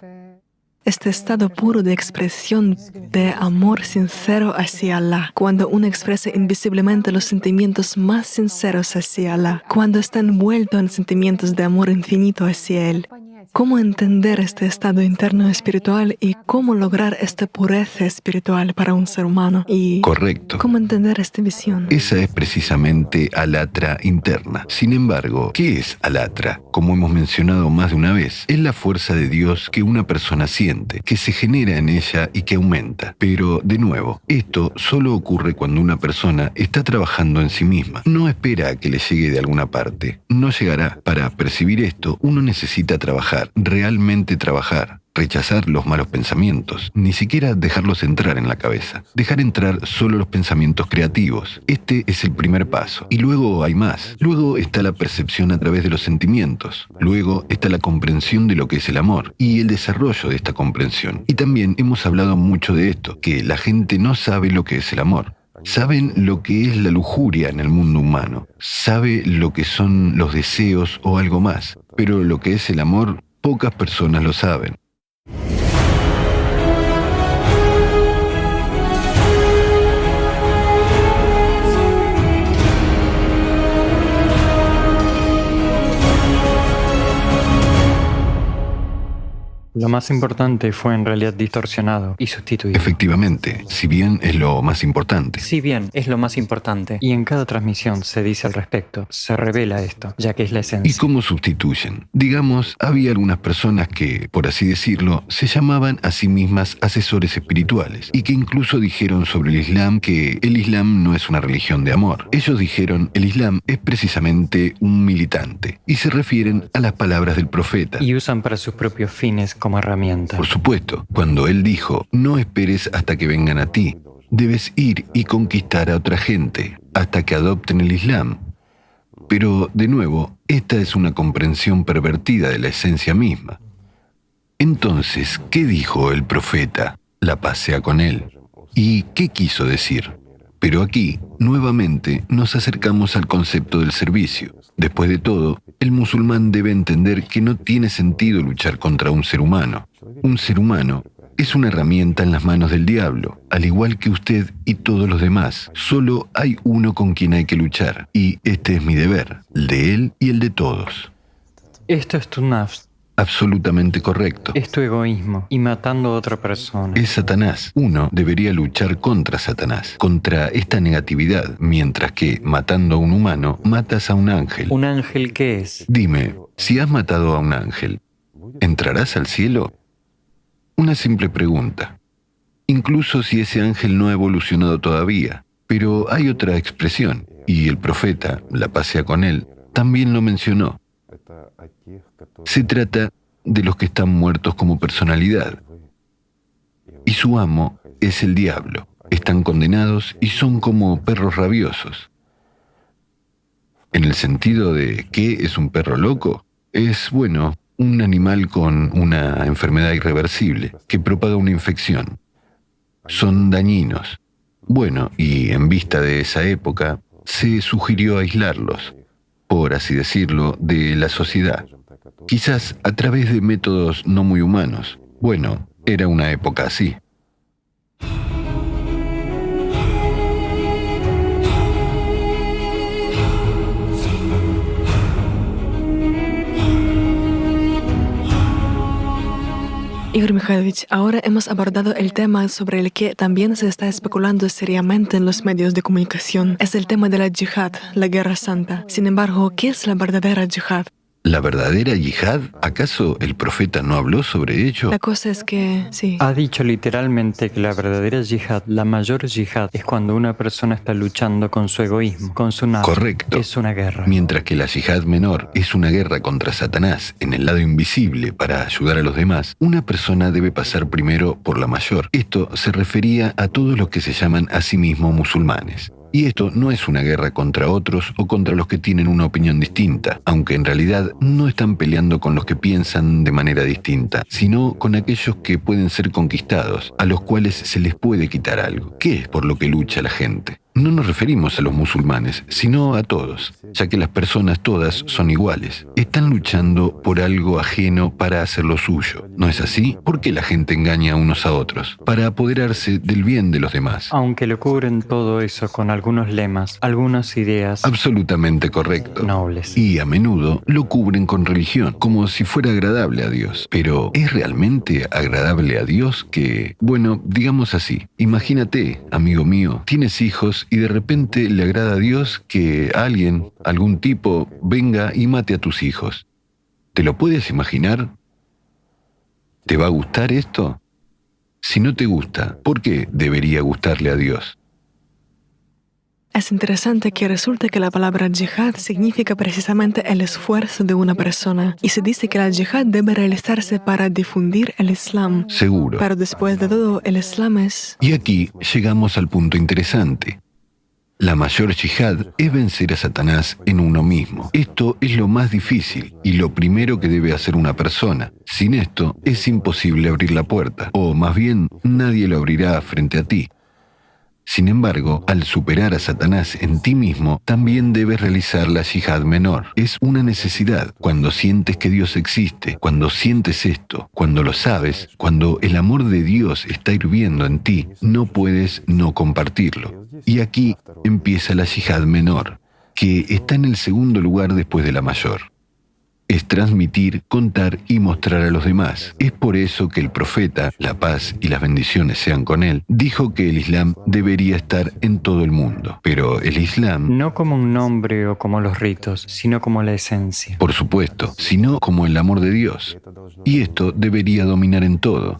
[SPEAKER 2] este estado puro de expresión de amor sincero hacia Allah, cuando uno expresa invisiblemente los sentimientos más sinceros hacia Allah, cuando está envuelto en sentimientos de amor infinito hacia Él. ¿Cómo entender este estado interno espiritual y cómo lograr esta pureza espiritual para un ser humano? Y
[SPEAKER 1] correcto.
[SPEAKER 2] ¿cómo entender esta visión?
[SPEAKER 1] Esa es precisamente alatra interna. Sin embargo, ¿qué es alatra? Como hemos mencionado más de una vez, es la fuerza de Dios que una persona siente, que se genera en ella y que aumenta. Pero, de nuevo, esto solo ocurre cuando una persona está trabajando en sí misma. No espera a que le llegue de alguna parte. No llegará. Para percibir esto, uno necesita trabajar, realmente trabajar. Rechazar los malos pensamientos, ni siquiera dejarlos entrar en la cabeza. Dejar entrar solo los pensamientos creativos. Este es el primer paso. Y luego hay más. Luego está la percepción a través de los sentimientos. Luego está la comprensión de lo que es el amor y el desarrollo de esta comprensión. Y también hemos hablado mucho de esto, que la gente no sabe lo que es el amor. Saben lo que es la lujuria en el mundo humano. Sabe lo que son los deseos o algo más. Pero lo que es el amor, pocas personas lo saben.
[SPEAKER 3] Lo más importante fue en realidad distorsionado y sustituido.
[SPEAKER 1] Efectivamente, si bien es lo más importante.
[SPEAKER 3] Si bien es lo más importante, y en cada transmisión se dice al respecto, se revela esto, ya que es la esencia.
[SPEAKER 1] ¿Y cómo sustituyen? Digamos, había algunas personas que, por así decirlo, se llamaban a sí mismas asesores espirituales, y que incluso dijeron sobre el Islam que el Islam no es una religión de amor. Ellos dijeron, el Islam es precisamente un militante, y se refieren a las palabras del profeta.
[SPEAKER 3] Y usan para sus propios fines como herramienta.
[SPEAKER 1] Por supuesto, cuando él dijo, no esperes hasta que vengan a ti, debes ir y conquistar a otra gente hasta que adopten el Islam. Pero, de nuevo, esta es una comprensión pervertida de la esencia misma. Entonces, ¿qué dijo el profeta? La paz sea con él. ¿Y qué quiso decir? Pero aquí, nuevamente, nos acercamos al concepto del servicio. Después de todo, el musulmán debe entender que no tiene sentido luchar contra un ser humano. Un ser humano es una herramienta en las manos del diablo, al igual que usted y todos los demás. Solo hay uno con quien hay que luchar, y este es mi deber, el de él y el de todos.
[SPEAKER 3] Esto es tu nafs.
[SPEAKER 1] Absolutamente correcto.
[SPEAKER 3] Es tu egoísmo y matando a otra persona.
[SPEAKER 1] Es Satanás. Uno debería luchar contra Satanás, contra esta negatividad, mientras que, matando a un humano, matas a un ángel.
[SPEAKER 3] ¿Un ángel qué es?
[SPEAKER 1] Dime, si has matado a un ángel, ¿entrarás al cielo? Una simple pregunta. Incluso si ese ángel no ha evolucionado todavía. Pero hay otra expresión, y el profeta, la paz sea con él, también lo mencionó. Se trata de los que están muertos como personalidad. Y su amo es el diablo. Están condenados y son como perros rabiosos. En el sentido de ¿qué es un perro loco? Es, bueno, un animal con una enfermedad irreversible que propaga una infección. Son dañinos. Bueno, y en vista de esa época, se sugirió aislarlos, por así decirlo, de la sociedad. Quizás a través de métodos no muy humanos. Bueno, era una época así.
[SPEAKER 2] Igor Mikhailovich, ahora hemos abordado el tema sobre el que también se está especulando seriamente en los medios de comunicación. Es el tema de la yihad, la guerra santa. Sin embargo, ¿qué es la verdadera yihad?
[SPEAKER 1] ¿La verdadera yihad? ¿Acaso el profeta no habló sobre ello?
[SPEAKER 2] La cosa es que, sí.
[SPEAKER 3] Ha dicho literalmente que la verdadera yihad, la mayor yihad, es cuando una persona está luchando con su egoísmo, con su nafs.
[SPEAKER 1] Correcto.
[SPEAKER 3] Es una guerra.
[SPEAKER 1] Mientras que la yihad menor es una guerra contra Satanás en el lado invisible para ayudar a los demás, una persona debe pasar primero por la mayor. Esto se refería a todos los que se llaman a sí mismos musulmanes. Y esto no es una guerra contra otros o contra los que tienen una opinión distinta, aunque en realidad no están peleando con los que piensan de manera distinta, sino con aquellos que pueden ser conquistados, a los cuales se les puede quitar algo. ¿Qué es por lo que lucha la gente? no nos referimos a los musulmanes, sino a todos, ya que las personas todas son iguales. Están luchando por algo ajeno para hacer lo suyo. ¿No es así? ¿Por qué la gente engaña unos a otros? Para apoderarse del bien de los demás.
[SPEAKER 3] Aunque lo cubren todo eso con algunos lemas, algunas ideas
[SPEAKER 1] Absolutamente correcto.
[SPEAKER 3] nobles.
[SPEAKER 1] Y a menudo lo cubren con religión, como si fuera agradable a Dios. Pero ¿es realmente agradable a Dios que, bueno, digamos así, imagínate, amigo mío, tienes hijos y de repente le agrada a Dios que alguien, algún tipo, venga y mate a tus hijos? ¿Te lo puedes imaginar? ¿Te va a gustar esto? Si no te gusta, ¿por qué debería gustarle a Dios?
[SPEAKER 2] Es interesante que resulta que la palabra yihad significa precisamente el esfuerzo de una persona, y se dice que la yihad debe realizarse para difundir el Islam.
[SPEAKER 1] Seguro.
[SPEAKER 2] Pero después de todo, el Islam es...
[SPEAKER 1] Y aquí llegamos al punto interesante. La mayor yihad es vencer a Satanás en uno mismo. Esto es lo más difícil y lo primero que debe hacer una persona. Sin esto es imposible abrir la puerta, o más bien nadie lo abrirá frente a ti. Sin embargo, al superar a Satanás en ti mismo, también debes realizar la yihad menor. Es una necesidad. Cuando sientes que Dios existe, cuando sientes esto, cuando lo sabes, cuando el amor de Dios está hirviendo en ti, no puedes no compartirlo. Y aquí empieza la yihad menor, que está en el segundo lugar después de la mayor. Es transmitir, contar y mostrar a los demás. Es por eso que el profeta, la paz y las bendiciones sean con él, dijo que el Islam debería estar en todo el mundo. Pero el Islam,
[SPEAKER 3] No como un nombre o como los ritos, sino como la esencia.
[SPEAKER 1] por supuesto, sino como el amor de Dios. Y esto debería dominar en todo.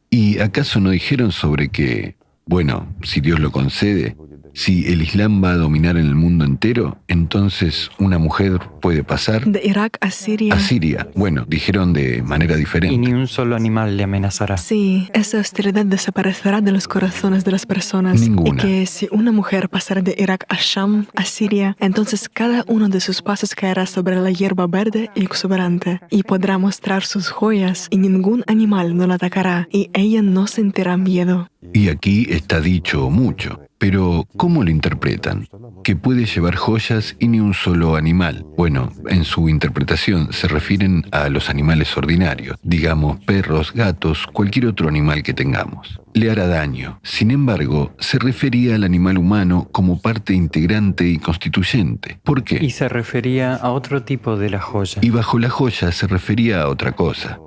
[SPEAKER 1] ¿Y acaso no dijeron sobre que, bueno, si Dios lo concede, si el Islam va a dominar en el mundo entero, entonces una mujer puede pasar
[SPEAKER 2] De Irak a Siria.
[SPEAKER 1] a Siria? Bueno, dijeron de manera
[SPEAKER 3] Y ni
[SPEAKER 1] diferente.
[SPEAKER 3] un solo animal le amenazará.
[SPEAKER 2] Sí, esa hostilidad desaparecerá de los corazones de las personas.
[SPEAKER 1] Ninguna.
[SPEAKER 2] Y que si una mujer pasara de Irak a Sham, a Siria, entonces cada uno de sus pasos caerá sobre la hierba verde y exuberante, y podrá mostrar sus joyas, y ningún animal no la atacará, y ella no sentirá miedo.
[SPEAKER 1] Y aquí está dicho mucho. Pero, ¿cómo lo interpretan? Que puede llevar joyas y ni un solo animal. Bueno, en su interpretación se refieren a los animales ordinarios, digamos perros, gatos, cualquier otro animal que tengamos. Le hará daño. Sin embargo, se refería al animal humano como parte integrante y constituyente. ¿Por
[SPEAKER 3] Y
[SPEAKER 1] qué?
[SPEAKER 3] se refería a otro tipo de la joya.
[SPEAKER 1] Y bajo la joya se refería a otra cosa.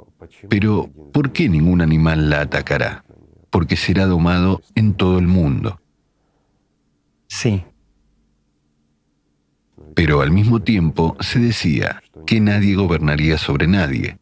[SPEAKER 1] Pero, ¿por qué ningún animal la atacará? Porque será domado en todo el mundo.
[SPEAKER 3] Sí,
[SPEAKER 1] Pero al mismo tiempo se decía que nadie gobernaría sobre nadie.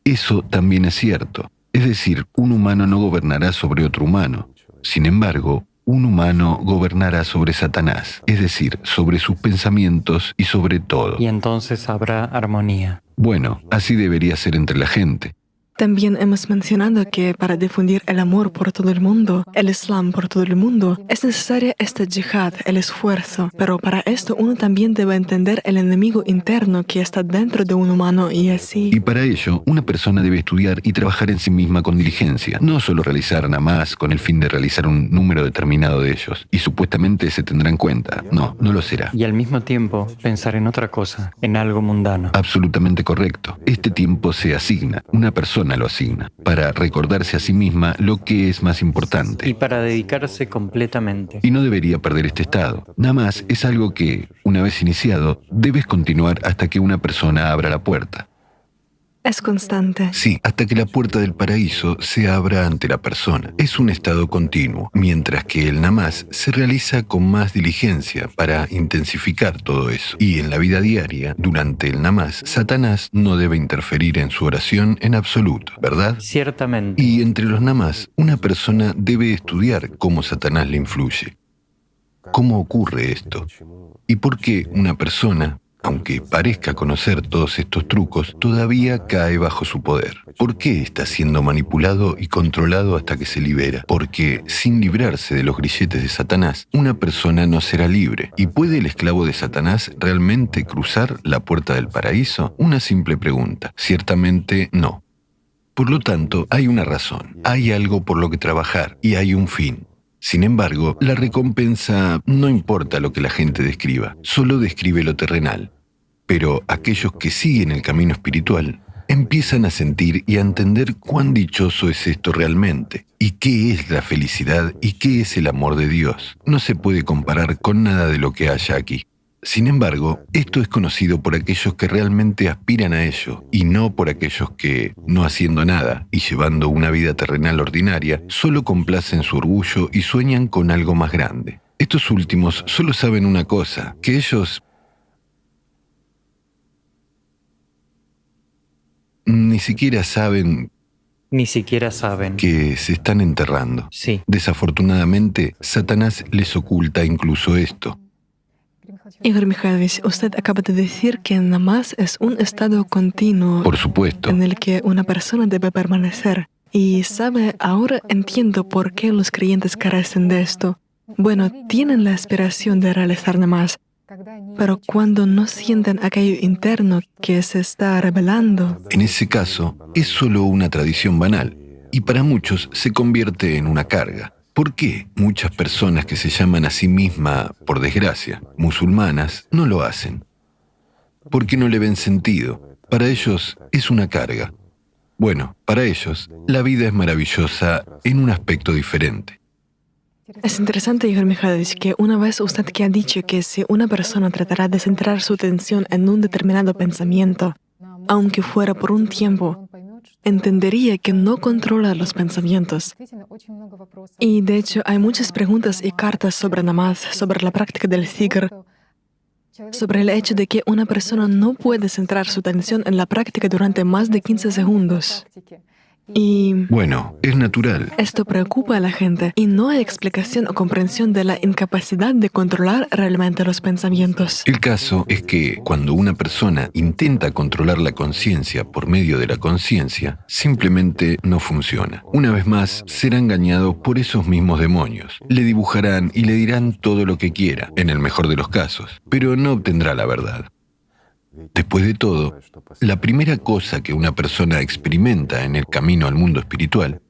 [SPEAKER 1] Eso también es cierto. Es decir, un humano no gobernará sobre otro humano. Sin embargo, un humano gobernará sobre Satanás, es decir, sobre sus pensamientos y sobre todo.
[SPEAKER 3] y entonces habrá armonía.
[SPEAKER 1] Bueno, así debería ser entre la gente.
[SPEAKER 2] También hemos mencionado que para difundir el amor por todo el mundo, el Islam por todo el mundo, es necesaria esta yihad, el esfuerzo. Pero para esto uno también debe entender el enemigo interno que está dentro de un humano y así.
[SPEAKER 1] Y para ello, una persona debe estudiar y trabajar en sí misma con diligencia, no solo realizar namaz con el fin de realizar un número determinado de ellos, y supuestamente se tendrá en cuenta. No, no lo será.
[SPEAKER 3] Y al mismo tiempo pensar en otra cosa, en algo mundano.
[SPEAKER 1] Absolutamente correcto. Este tiempo se asigna, una persona lo asigna, para recordarse a sí misma lo que es más
[SPEAKER 3] Y
[SPEAKER 1] importante.
[SPEAKER 3] para dedicarse completamente.
[SPEAKER 1] Y no debería perder este estado. Nada más es algo que, una vez iniciado, debes continuar hasta que una persona abra la puerta.
[SPEAKER 2] Es constante.
[SPEAKER 1] Sí, hasta que la puerta del paraíso se abra ante la persona. Es un estado continuo, mientras que el namaz se realiza con más diligencia para intensificar todo eso. Y en la vida diaria, durante el namaz, Satanás no debe interferir en su oración en absoluto, ¿verdad?
[SPEAKER 3] Ciertamente.
[SPEAKER 1] Y entre los namaz, una persona debe estudiar cómo Satanás le influye. ¿Cómo ocurre esto? ¿Y por qué una persona, aunque parezca conocer todos estos trucos, todavía cae bajo su poder? ¿Por qué está siendo manipulado y controlado hasta que se libera? Porque sin librarse de los grilletes de Satanás, una persona no será libre. ¿Y puede el esclavo de Satanás realmente cruzar la puerta del paraíso? Una simple pregunta. Ciertamente no. Por lo tanto, hay una razón, hay algo por lo que trabajar y hay un fin. Sin embargo, la recompensa no importa lo que la gente describa, solo describe lo terrenal. Pero aquellos que siguen el camino espiritual empiezan a sentir y a entender cuán dichoso es esto realmente, y qué es la felicidad y qué es el amor de Dios. No se puede comparar con nada de lo que haya aquí. Sin embargo, esto es conocido por aquellos que realmente aspiran a ello, y no por aquellos que, no haciendo nada y llevando una vida terrenal ordinaria, solo complacen su orgullo y sueñan con algo más grande. Estos últimos solo saben una cosa, que ellos ni siquiera saben que se están enterrando.
[SPEAKER 3] Sí.
[SPEAKER 1] Desafortunadamente, Satanás les oculta incluso esto.
[SPEAKER 2] Igor Mikhailovich, usted acaba de decir que namaz es un estado continuo.
[SPEAKER 1] Por supuesto.
[SPEAKER 2] En el que una persona debe permanecer. Y sabe, ahora entiendo por qué los creyentes carecen de esto. Bueno, tienen la aspiración de realizar namaz, pero cuando no sienten aquello interno que se está revelando.
[SPEAKER 1] En ese caso, es solo una tradición banal, y para muchos se convierte en una carga. ¿Por qué muchas personas que se llaman a sí mismas, por desgracia, musulmanas, no lo hacen? Porque no le ven sentido. Para ellos es una carga. Bueno, para ellos, la vida es maravillosa en un aspecto diferente.
[SPEAKER 2] Es interesante, Igor Mikhailovich, que una vez usted que ha dicho que si una persona tratará de centrar su atención en un determinado pensamiento, aunque fuera por un tiempo, entendería que no controla los pensamientos. Y de hecho hay muchas preguntas y cartas sobre namaz, sobre la práctica del zikr, sobre el hecho de que una persona no puede centrar su atención en la práctica durante más de 15 segundos. Y
[SPEAKER 1] bueno, es natural.
[SPEAKER 2] Esto preocupa a la gente y no hay explicación o comprensión de la incapacidad de controlar realmente los pensamientos.
[SPEAKER 1] El caso es que cuando una persona intenta controlar la conciencia por medio de la conciencia, simplemente no funciona. Una vez más, será engañado por esos mismos demonios. Le dibujarán y le dirán todo lo que quiera, en el mejor de los casos, pero no obtendrá la verdad. Después de todo, la primera cosa que una persona experimenta en el camino al mundo espiritual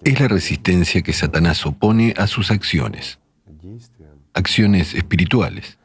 [SPEAKER 1] es la resistencia que Satanás opone a sus acciones espirituales.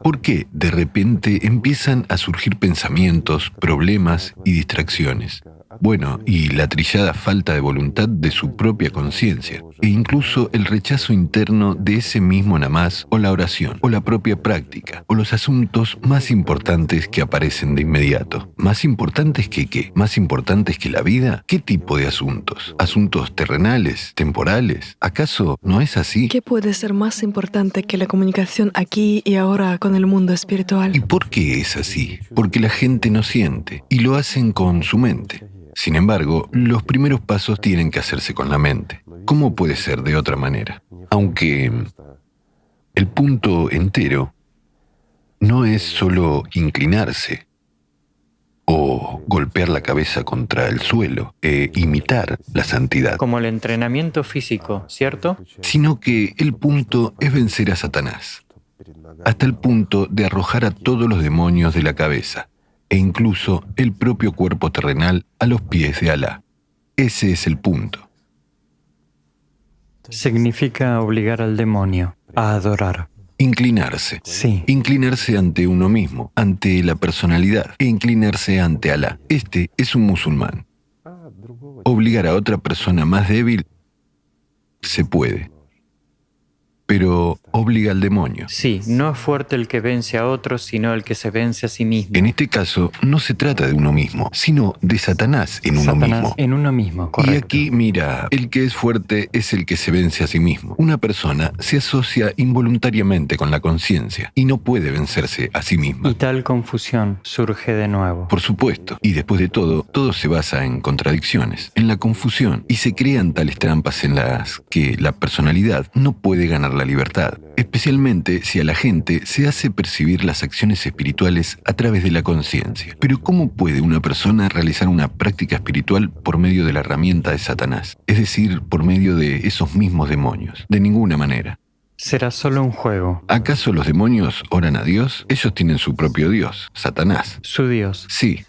[SPEAKER 1] ¿Por qué de repente empiezan a surgir pensamientos, problemas y distracciones? Bueno, y la trillada falta de voluntad de su propia conciencia, e incluso el rechazo interno de ese mismo namaz, o la oración, o la propia práctica, o los asuntos más importantes que aparecen de inmediato. ¿Más importantes que qué? ¿Más importantes que la vida? ¿Qué tipo de asuntos? ¿Asuntos terrenales? ¿Temporales? ¿Acaso no es así?
[SPEAKER 2] ¿Qué puede ser más importante que la comunicación aquí y ahora con el mundo espiritual?
[SPEAKER 1] ¿Y por qué es así? Porque la gente no siente, y lo hacen con su mente. Sin embargo, los primeros pasos tienen que hacerse con la mente. ¿Cómo puede ser de otra manera? Aunque el punto entero no es solo inclinarse o golpear la cabeza contra el suelo e imitar la santidad.
[SPEAKER 3] Como el entrenamiento físico, ¿cierto?
[SPEAKER 1] Sino que el punto es vencer a Satanás, hasta el punto de arrojar a todos los demonios de la cabeza, e incluso el propio cuerpo terrenal a los pies de Alá. Ese es el punto.
[SPEAKER 3] Significa obligar al demonio a adorar.
[SPEAKER 1] Inclinarse.
[SPEAKER 3] Sí.
[SPEAKER 1] Inclinarse ante uno mismo, ante la personalidad, e inclinarse ante Alá. Este es un musulmán. Obligar a otra persona más débil se puede, pero obliga al demonio.
[SPEAKER 3] Sí, no es fuerte el que vence a otros, sino el que se vence a sí mismo.
[SPEAKER 1] En este caso, no se trata de uno mismo, sino de Satanás en uno mismo.
[SPEAKER 3] En uno mismo, correcto.
[SPEAKER 1] Y aquí, mira, el que es fuerte es el que se vence a sí mismo. Una persona se asocia involuntariamente con la conciencia y no puede vencerse a sí misma.
[SPEAKER 3] Y tal confusión surge de nuevo.
[SPEAKER 1] Por supuesto, y después de todo se basa en contradicciones, en la confusión, y se crean tales trampas en las que la personalidad no puede ganar la libertad. Especialmente si a la gente se hace percibir las acciones espirituales a través de la conciencia. Pero ¿cómo puede una persona realizar una práctica espiritual por medio de la herramienta de Satanás? Es decir, por medio de esos mismos demonios. De ninguna manera.
[SPEAKER 3] Será solo un juego.
[SPEAKER 1] ¿Acaso los demonios oran a Dios? Ellos tienen su propio Dios, Satanás.
[SPEAKER 3] Su Dios.
[SPEAKER 1] Sí,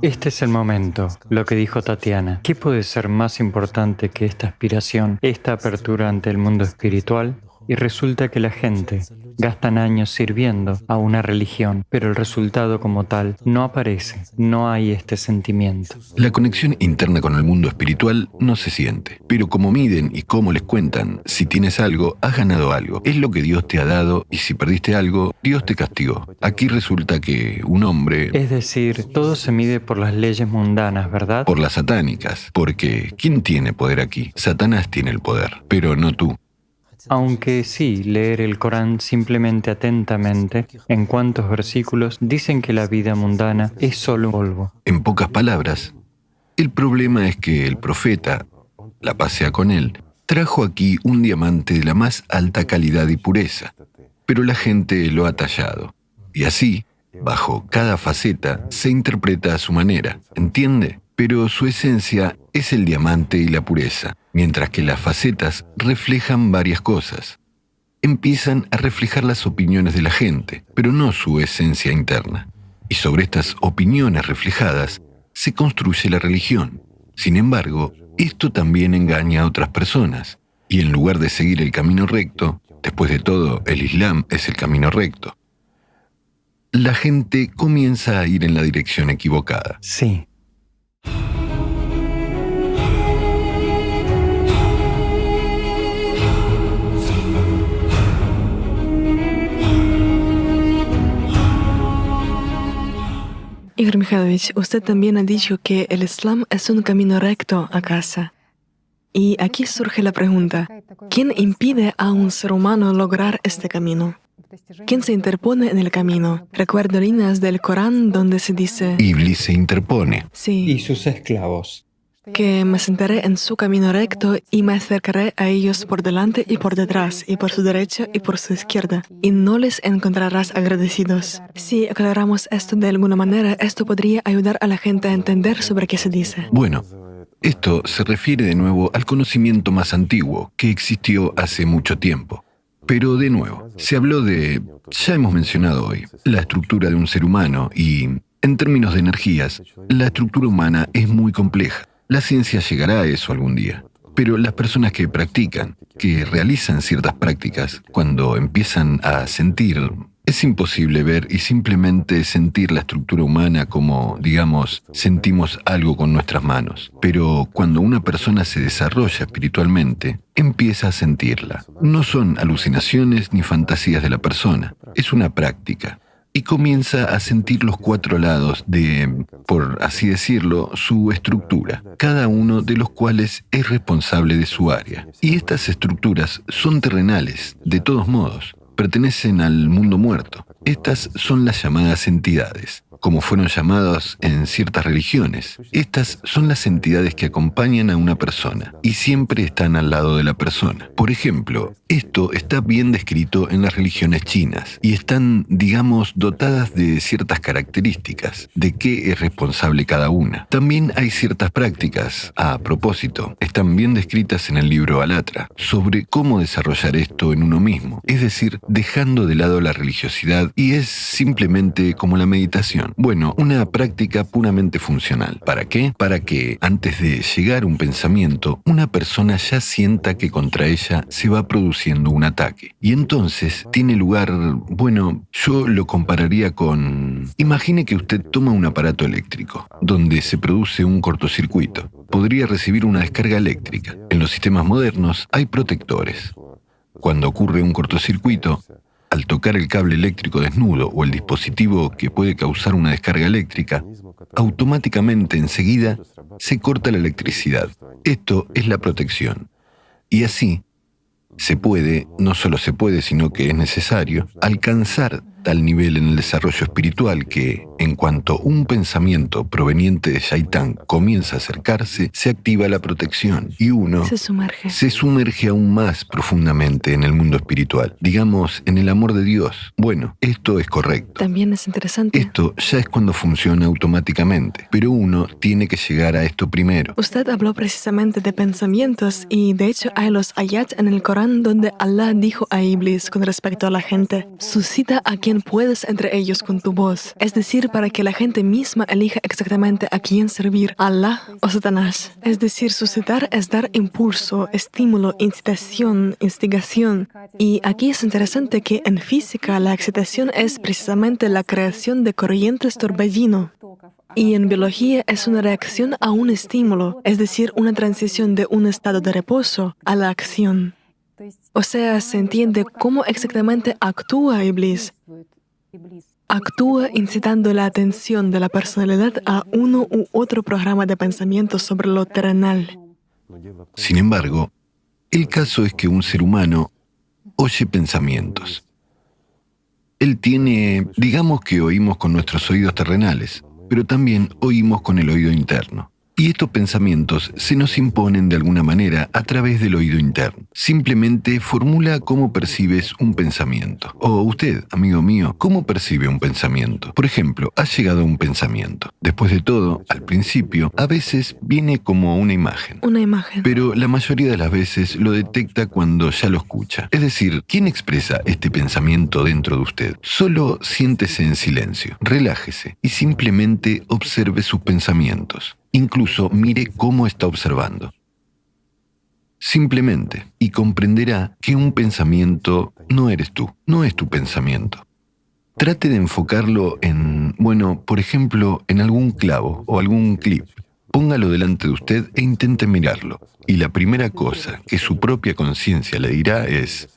[SPEAKER 3] Este es el momento, lo que dijo Tatiana. ¿Qué puede ser más importante que esta aspiración, esta apertura ante el mundo espiritual? Y resulta que la gente gastan años sirviendo a una religión, pero el resultado como tal no aparece, no hay este sentimiento.
[SPEAKER 1] La conexión interna con el mundo espiritual no se siente, pero como miden y cómo les cuentan, si tienes algo, has ganado algo. Es lo que Dios te ha dado y si perdiste algo, Dios te castigó. Aquí resulta que un hombre...
[SPEAKER 3] Es decir, todo se mide por las leyes mundanas, ¿verdad?
[SPEAKER 1] Por las satánicas, porque ¿quién tiene poder aquí? Satanás tiene el poder, pero no tú.
[SPEAKER 3] Aunque sí, leer el Corán simplemente atentamente, en cuantos versículos dicen que la vida mundana es solo polvo.
[SPEAKER 1] En pocas palabras, el problema es que el profeta, la paz sea con él, trajo aquí un diamante de la más alta calidad y pureza, pero la gente lo ha tallado. Y así, bajo cada faceta, se interpreta a su manera, ¿entiende? Pero su esencia es el diamante y la pureza, mientras que las facetas reflejan varias cosas. Empiezan a reflejar las opiniones de la gente, pero no su esencia interna. Y sobre estas opiniones reflejadas se construye la religión. Sin embargo, esto también engaña a otras personas, y en lugar de seguir el camino recto, después de todo, el Islam es el camino recto, la gente comienza a ir en la dirección equivocada.
[SPEAKER 3] Sí.
[SPEAKER 2] Igor Mikhailovich, usted también ha dicho que el Islam es un camino recto a casa. Y aquí surge la pregunta, ¿quién impide a un ser humano lograr este camino? ¿Quién se interpone en el camino? Recuerdo líneas del Corán donde se dice...
[SPEAKER 1] Iblis se interpone.
[SPEAKER 2] Sí.
[SPEAKER 3] Y sus esclavos.
[SPEAKER 2] Que me sentaré en su camino recto y me acercaré a ellos por delante y por detrás, y por su derecha y por su izquierda, y no les encontrarás agradecidos. Si aclaramos esto de alguna manera, esto podría ayudar a la gente a entender sobre qué se dice.
[SPEAKER 1] Bueno, esto se refiere de nuevo al conocimiento más antiguo, que existió hace mucho tiempo. Pero de nuevo, se habló de, ya hemos mencionado hoy, la estructura de un ser humano y, en términos de energías, la estructura humana es muy compleja. La ciencia llegará a eso algún día, pero las personas que practican, que realizan ciertas prácticas, cuando empiezan a sentir, es imposible ver y simplemente sentir la estructura humana como, digamos, sentimos algo con nuestras manos. Pero cuando una persona se desarrolla espiritualmente, empieza a sentirla. No son alucinaciones ni fantasías de la persona, es una práctica. Y comienza a sentir los cuatro lados de, por así decirlo, su estructura, cada uno de los cuales es responsable de su área. Y estas estructuras son terrenales, de todos modos, pertenecen al mundo muerto. Estas son las llamadas entidades, como fueron llamadas en ciertas religiones. Estas son las entidades que acompañan a una persona y siempre están al lado de la persona. Por ejemplo, esto está bien descrito en las religiones chinas y están, digamos, dotadas de ciertas características de qué es responsable cada una. También hay ciertas prácticas, a propósito, están bien descritas en el libro Alatra, sobre cómo desarrollar esto en uno mismo, es decir, dejando de lado la religiosidad y es simplemente como la meditación. Bueno, una práctica puramente funcional. ¿Para qué? Para que, antes de llegar un pensamiento, una persona ya sienta que contra ella se va produciendo un ataque. Y entonces tiene lugar, bueno, yo lo compararía con... Imagine que usted toma un aparato eléctrico, donde se produce un cortocircuito. Podría recibir una descarga eléctrica. En los sistemas modernos hay protectores. Cuando ocurre un cortocircuito, al tocar el cable eléctrico desnudo o el dispositivo que puede causar una descarga eléctrica, automáticamente enseguida se corta la electricidad. Esto es la protección. Y así se puede, no solo se puede, sino que es necesario, alcanzar tal nivel en el desarrollo espiritual que, en cuanto un pensamiento proveniente de Shaitán comienza a acercarse, se activa la protección y uno se sumerge aún más profundamente en el mundo espiritual, digamos, en el amor de Dios. Bueno, esto es correcto.
[SPEAKER 2] También es interesante.
[SPEAKER 1] Esto ya es cuando funciona automáticamente, pero uno tiene que llegar a esto primero.
[SPEAKER 2] Usted habló precisamente de pensamientos y, de hecho, hay los ayat en el Corán donde Allah dijo a Iblis con respecto a la gente, suscita a quien también puedes entre ellos con tu voz, es decir, para que la gente misma elija exactamente a quién servir, Allah o Satanás. Es decir, suscitar es dar impulso, estímulo, incitación, instigación. Y aquí es interesante que en física la excitación es precisamente la creación de corrientes torbellino. Y en biología es una reacción a un estímulo, es decir, una transición de un estado de reposo a la acción. O sea, se entiende cómo exactamente actúa Iblis. Actúa incitando la atención de la personalidad a uno u otro programa de pensamiento sobre lo terrenal.
[SPEAKER 1] Sin embargo, el caso es que un ser humano oye pensamientos. Él tiene, digamos que oímos con nuestros oídos terrenales, pero también oímos con el oído interno. Y estos pensamientos se nos imponen de alguna manera a través del oído interno. Simplemente formula cómo percibes un pensamiento. O usted, amigo mío, ¿cómo percibe un pensamiento? Por ejemplo, ha llegado un pensamiento. Después de todo, al principio, a veces viene como una imagen.
[SPEAKER 2] Una imagen.
[SPEAKER 1] Pero la mayoría de las veces lo detecta cuando ya lo escucha. Es decir, ¿quién expresa este pensamiento dentro de usted? Solo siéntese en silencio, relájese y simplemente observe sus pensamientos. Incluso mire cómo está observando. Simplemente, y comprenderá que un pensamiento no eres tú, no es tu pensamiento. Trate de enfocarlo en, por ejemplo, en algún clavo o algún clip. Póngalo delante de usted e intente mirarlo. Y la primera cosa que su propia conciencia le dirá es,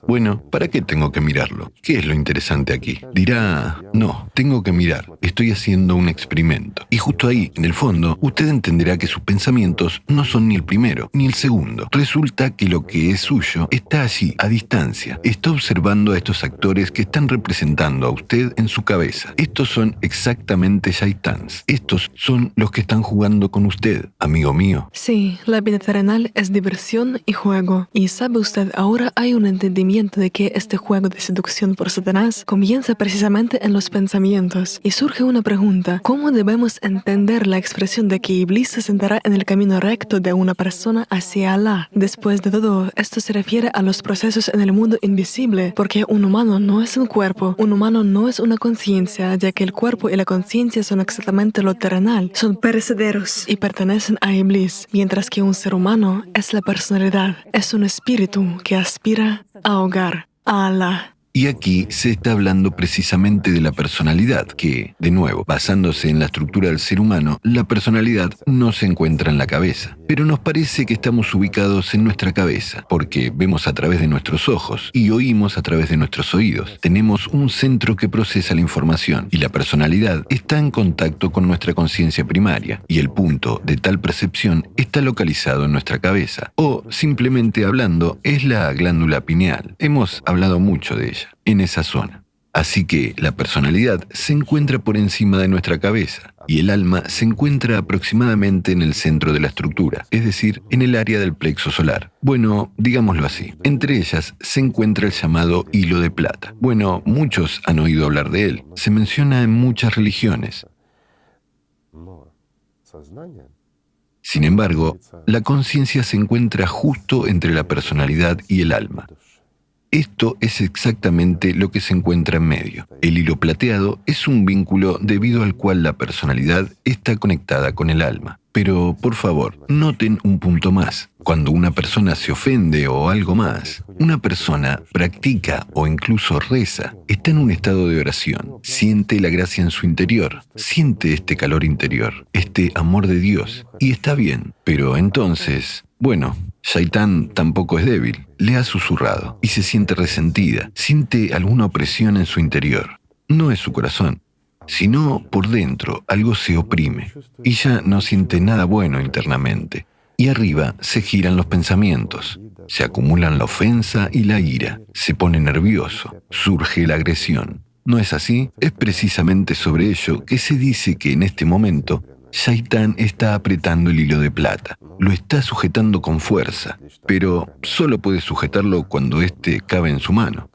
[SPEAKER 1] ¿para qué tengo que mirarlo? ¿Qué es lo interesante aquí? Dirá, no, tengo que mirar, estoy haciendo un experimento. Y justo ahí, en el fondo, usted entenderá que sus pensamientos no son ni el primero, ni el segundo. Resulta que lo que es suyo está allí, a distancia. Está observando a estos actores que están representando a usted en su cabeza. Estos son exactamente Shaitans. Estos son los que están jugando con usted, amigo mío.
[SPEAKER 2] Sí, la vida terrenal es diversión y juego. Y sabe usted, ahora hay un entendimiento de que este juego de seducción por Satanás comienza precisamente en los pensamientos. Y surge una pregunta, ¿cómo debemos entender la expresión de que Iblis se sentará en el camino recto de una persona hacia Alá? Después de todo, esto se refiere a los procesos en el mundo invisible, porque un humano no es un cuerpo, un humano no es una conciencia, ya que el cuerpo y la conciencia son exactamente lo terrenal, son perecederos y pertenecen a Iblis, mientras que un ser humano es la personalidad, es un espíritu que aspira a hogar, a Alá.
[SPEAKER 1] Y aquí se está hablando precisamente de la personalidad, que, de nuevo, basándose en la estructura del ser humano, la personalidad no se encuentra en la cabeza. Pero nos parece que estamos ubicados en nuestra cabeza, porque vemos a través de nuestros ojos y oímos a través de nuestros oídos. Tenemos un centro que procesa la información, y la personalidad está en contacto con nuestra conciencia primaria, y el punto de tal percepción está localizado en nuestra cabeza. O, simplemente hablando, es la glándula pineal. Hemos hablado mucho de ella. En esa zona. Así que la personalidad se encuentra por encima de nuestra cabeza y el alma se encuentra aproximadamente en el centro de la estructura, es decir, en el área del plexo solar. Digámoslo así. Entre ellas se encuentra el llamado hilo de plata. Muchos han oído hablar de él. Se menciona en muchas religiones. Sin embargo, la conciencia se encuentra justo entre la personalidad y el alma. Esto es exactamente lo que se encuentra en medio. El hilo plateado es un vínculo debido al cual la personalidad está conectada con el alma. Pero, por favor, noten un punto más. Cuando una persona se ofende o algo más, una persona practica o incluso reza, está en un estado de oración, siente la gracia en su interior, siente este calor interior, este amor de Dios, y está bien. Pero entonces, Shaitán tampoco es débil, le ha susurrado y se siente resentida, siente alguna opresión en su interior. No es su corazón, sino por dentro algo se oprime y ya no siente nada bueno internamente. Y arriba se giran los pensamientos, se acumulan la ofensa y la ira, se pone nervioso, surge la agresión. ¿No es así? Es precisamente sobre ello que se dice que en este momento Shaitán está apretando el hilo de plata, lo está sujetando con fuerza, pero solo puede sujetarlo cuando éste cabe en su mano.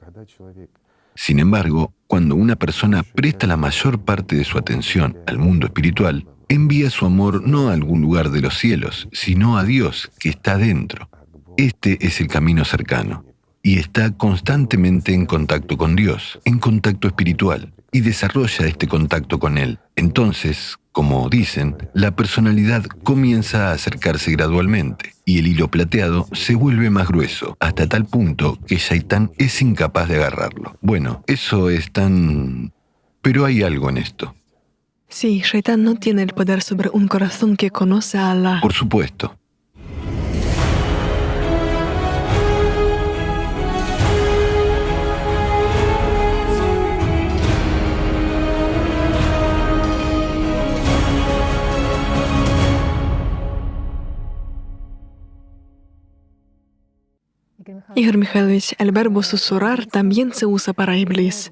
[SPEAKER 1] Sin embargo, cuando una persona presta la mayor parte de su atención al mundo espiritual, envía su amor no a algún lugar de los cielos, sino a Dios que está dentro. Este es el camino cercano. y está constantemente en contacto con Dios, en contacto espiritual, y desarrolla este contacto con Él. Entonces, como dicen, la personalidad comienza a acercarse gradualmente y el hilo plateado se vuelve más grueso, hasta tal punto que Shaitán es incapaz de agarrarlo. Bueno, eso es tan... Pero hay algo en esto.
[SPEAKER 2] Sí, Shaitán no tiene el poder sobre un corazón que conoce a Allah.
[SPEAKER 1] Por supuesto.
[SPEAKER 2] Igor Mikhailovich, el verbo susurrar también se usa para Iblis.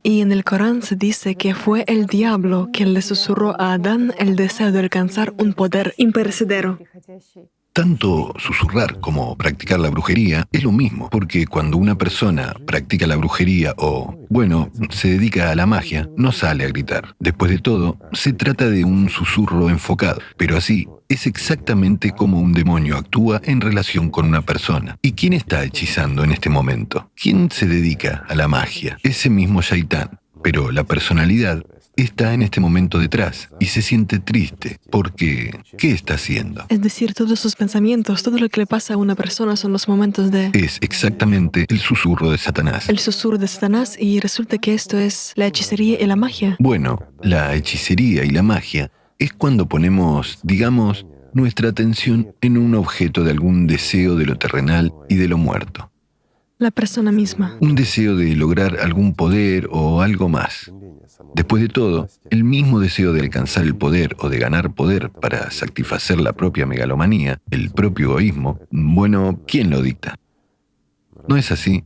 [SPEAKER 2] Y en el Corán se dice que fue el diablo quien le susurró a Adán el deseo de alcanzar un poder imperecedero.
[SPEAKER 1] Tanto susurrar como practicar la brujería es lo mismo, porque cuando una persona practica la brujería o, bueno, se dedica a la magia, no sale a gritar. Después de todo, se trata de un susurro enfocado, pero así es exactamente como un demonio actúa en relación con una persona. ¿Y quién está hechizando en este momento? ¿Quién se dedica a la magia? Ese mismo Shaitán. Pero la personalidad está en este momento detrás y se siente triste porque ¿qué está haciendo?
[SPEAKER 2] Es decir, todos sus pensamientos, todo lo que le pasa a una persona son los momentos de...
[SPEAKER 1] Es exactamente el susurro de Satanás.
[SPEAKER 2] El susurro de Satanás, y resulta que esto es la hechicería y la magia.
[SPEAKER 1] Bueno, la hechicería y la magia es cuando ponemos, digamos, nuestra atención en un objeto de algún deseo de lo terrenal y de lo muerto.
[SPEAKER 2] La persona misma.
[SPEAKER 1] Un deseo de lograr algún poder o algo más. Después de todo, el mismo deseo de alcanzar el poder o de ganar poder para satisfacer la propia megalomanía, el propio egoísmo, bueno, ¿quién lo dicta? ¿No es así?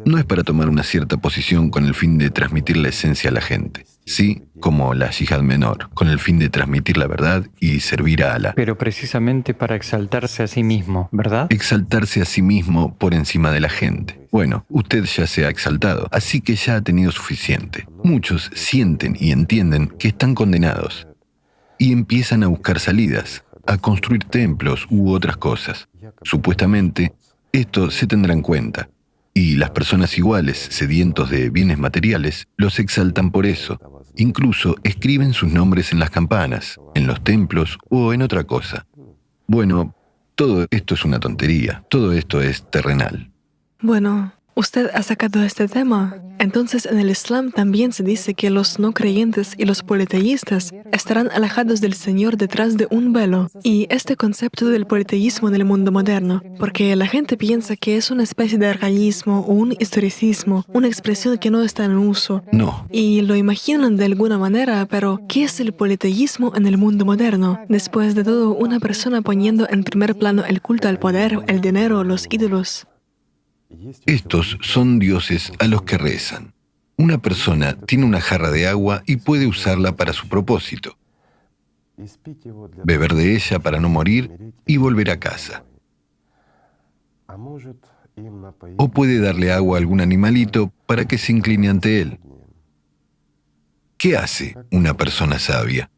[SPEAKER 1] No es para tomar una cierta posición con el fin de transmitir la esencia a la gente. Sí, como la yihad menor, con el fin de transmitir la verdad y servir a Allah.
[SPEAKER 3] Pero precisamente para exaltarse a sí mismo, ¿verdad?
[SPEAKER 1] Exaltarse a sí mismo por encima de la gente. Bueno, usted ya se ha exaltado, así que ya ha tenido suficiente. Muchos sienten y entienden que están condenados y empiezan a buscar salidas, a construir templos u otras cosas. Supuestamente, esto se tendrá en cuenta. Y las personas iguales, sedientos de bienes materiales, los exaltan por eso. Incluso escriben sus nombres en las campanas, en los templos o en otra cosa. Bueno, todo esto es una tontería. Todo esto es terrenal.
[SPEAKER 2] Bueno, usted ha sacado este tema. Entonces, en el Islam también se dice que los no creyentes y los politeístas estarán alejados del Señor detrás de un velo. Y este concepto del politeísmo en el mundo moderno, porque la gente piensa que es una especie de arcaísmo o un historicismo, una expresión que no está en uso.
[SPEAKER 1] No.
[SPEAKER 2] Y lo imaginan de alguna manera, pero ¿qué es el politeísmo en el mundo moderno? Después de todo, una persona poniendo en primer plano el culto al poder, el dinero, los ídolos.
[SPEAKER 1] Estos son dioses a los que rezan. Una persona tiene una jarra de agua y puede usarla para su propósito. Beber de ella para no morir y volver a casa. O puede darle agua a algún animalito para que se incline ante él. ¿Qué hace una persona sabia?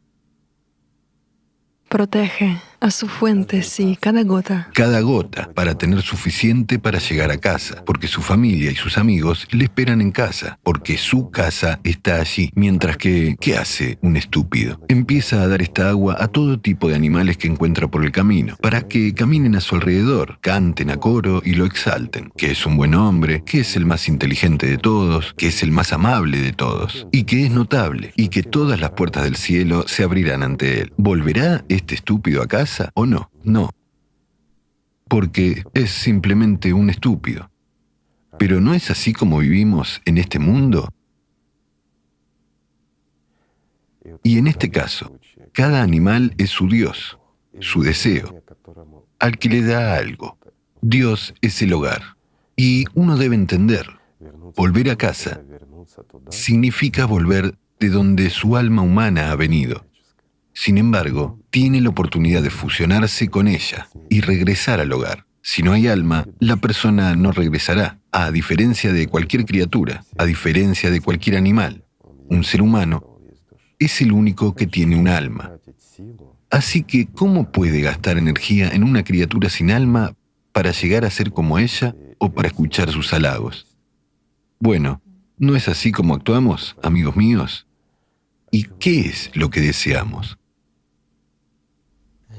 [SPEAKER 2] Protege a su fuente, sí, cada gota.
[SPEAKER 1] Cada gota para tener suficiente para llegar a casa, porque su familia y sus amigos le esperan en casa, porque su casa está allí. Mientras que, ¿qué hace un estúpido? Empieza a dar esta agua a todo tipo de animales que encuentra por el camino, para que caminen a su alrededor, canten a coro y lo exalten, que es un buen hombre, que es el más inteligente de todos, que es el más amable de todos, y que es notable, y que todas las puertas del cielo se abrirán ante él. ¿Volverá este estúpido a casa o no? No. Porque es simplemente un estúpido. Pero ¿no es así como vivimos en este mundo? Y en este caso, cada animal es su Dios, su deseo, al que le da algo. Dios es el hogar. Y uno debe entender, volver a casa significa volver de donde su alma humana ha venido. Sin embargo, tiene la oportunidad de fusionarse con ella y regresar al hogar. Si no hay alma, la persona no regresará, a diferencia de cualquier criatura, a diferencia de cualquier animal. Un ser humano es el único que tiene un alma. Así que, ¿cómo puede gastar energía en una criatura sin alma para llegar a ser como ella o para escuchar sus halagos. Bueno, ¿no es así como actuamos, amigos míos? ¿Y qué es lo que deseamos?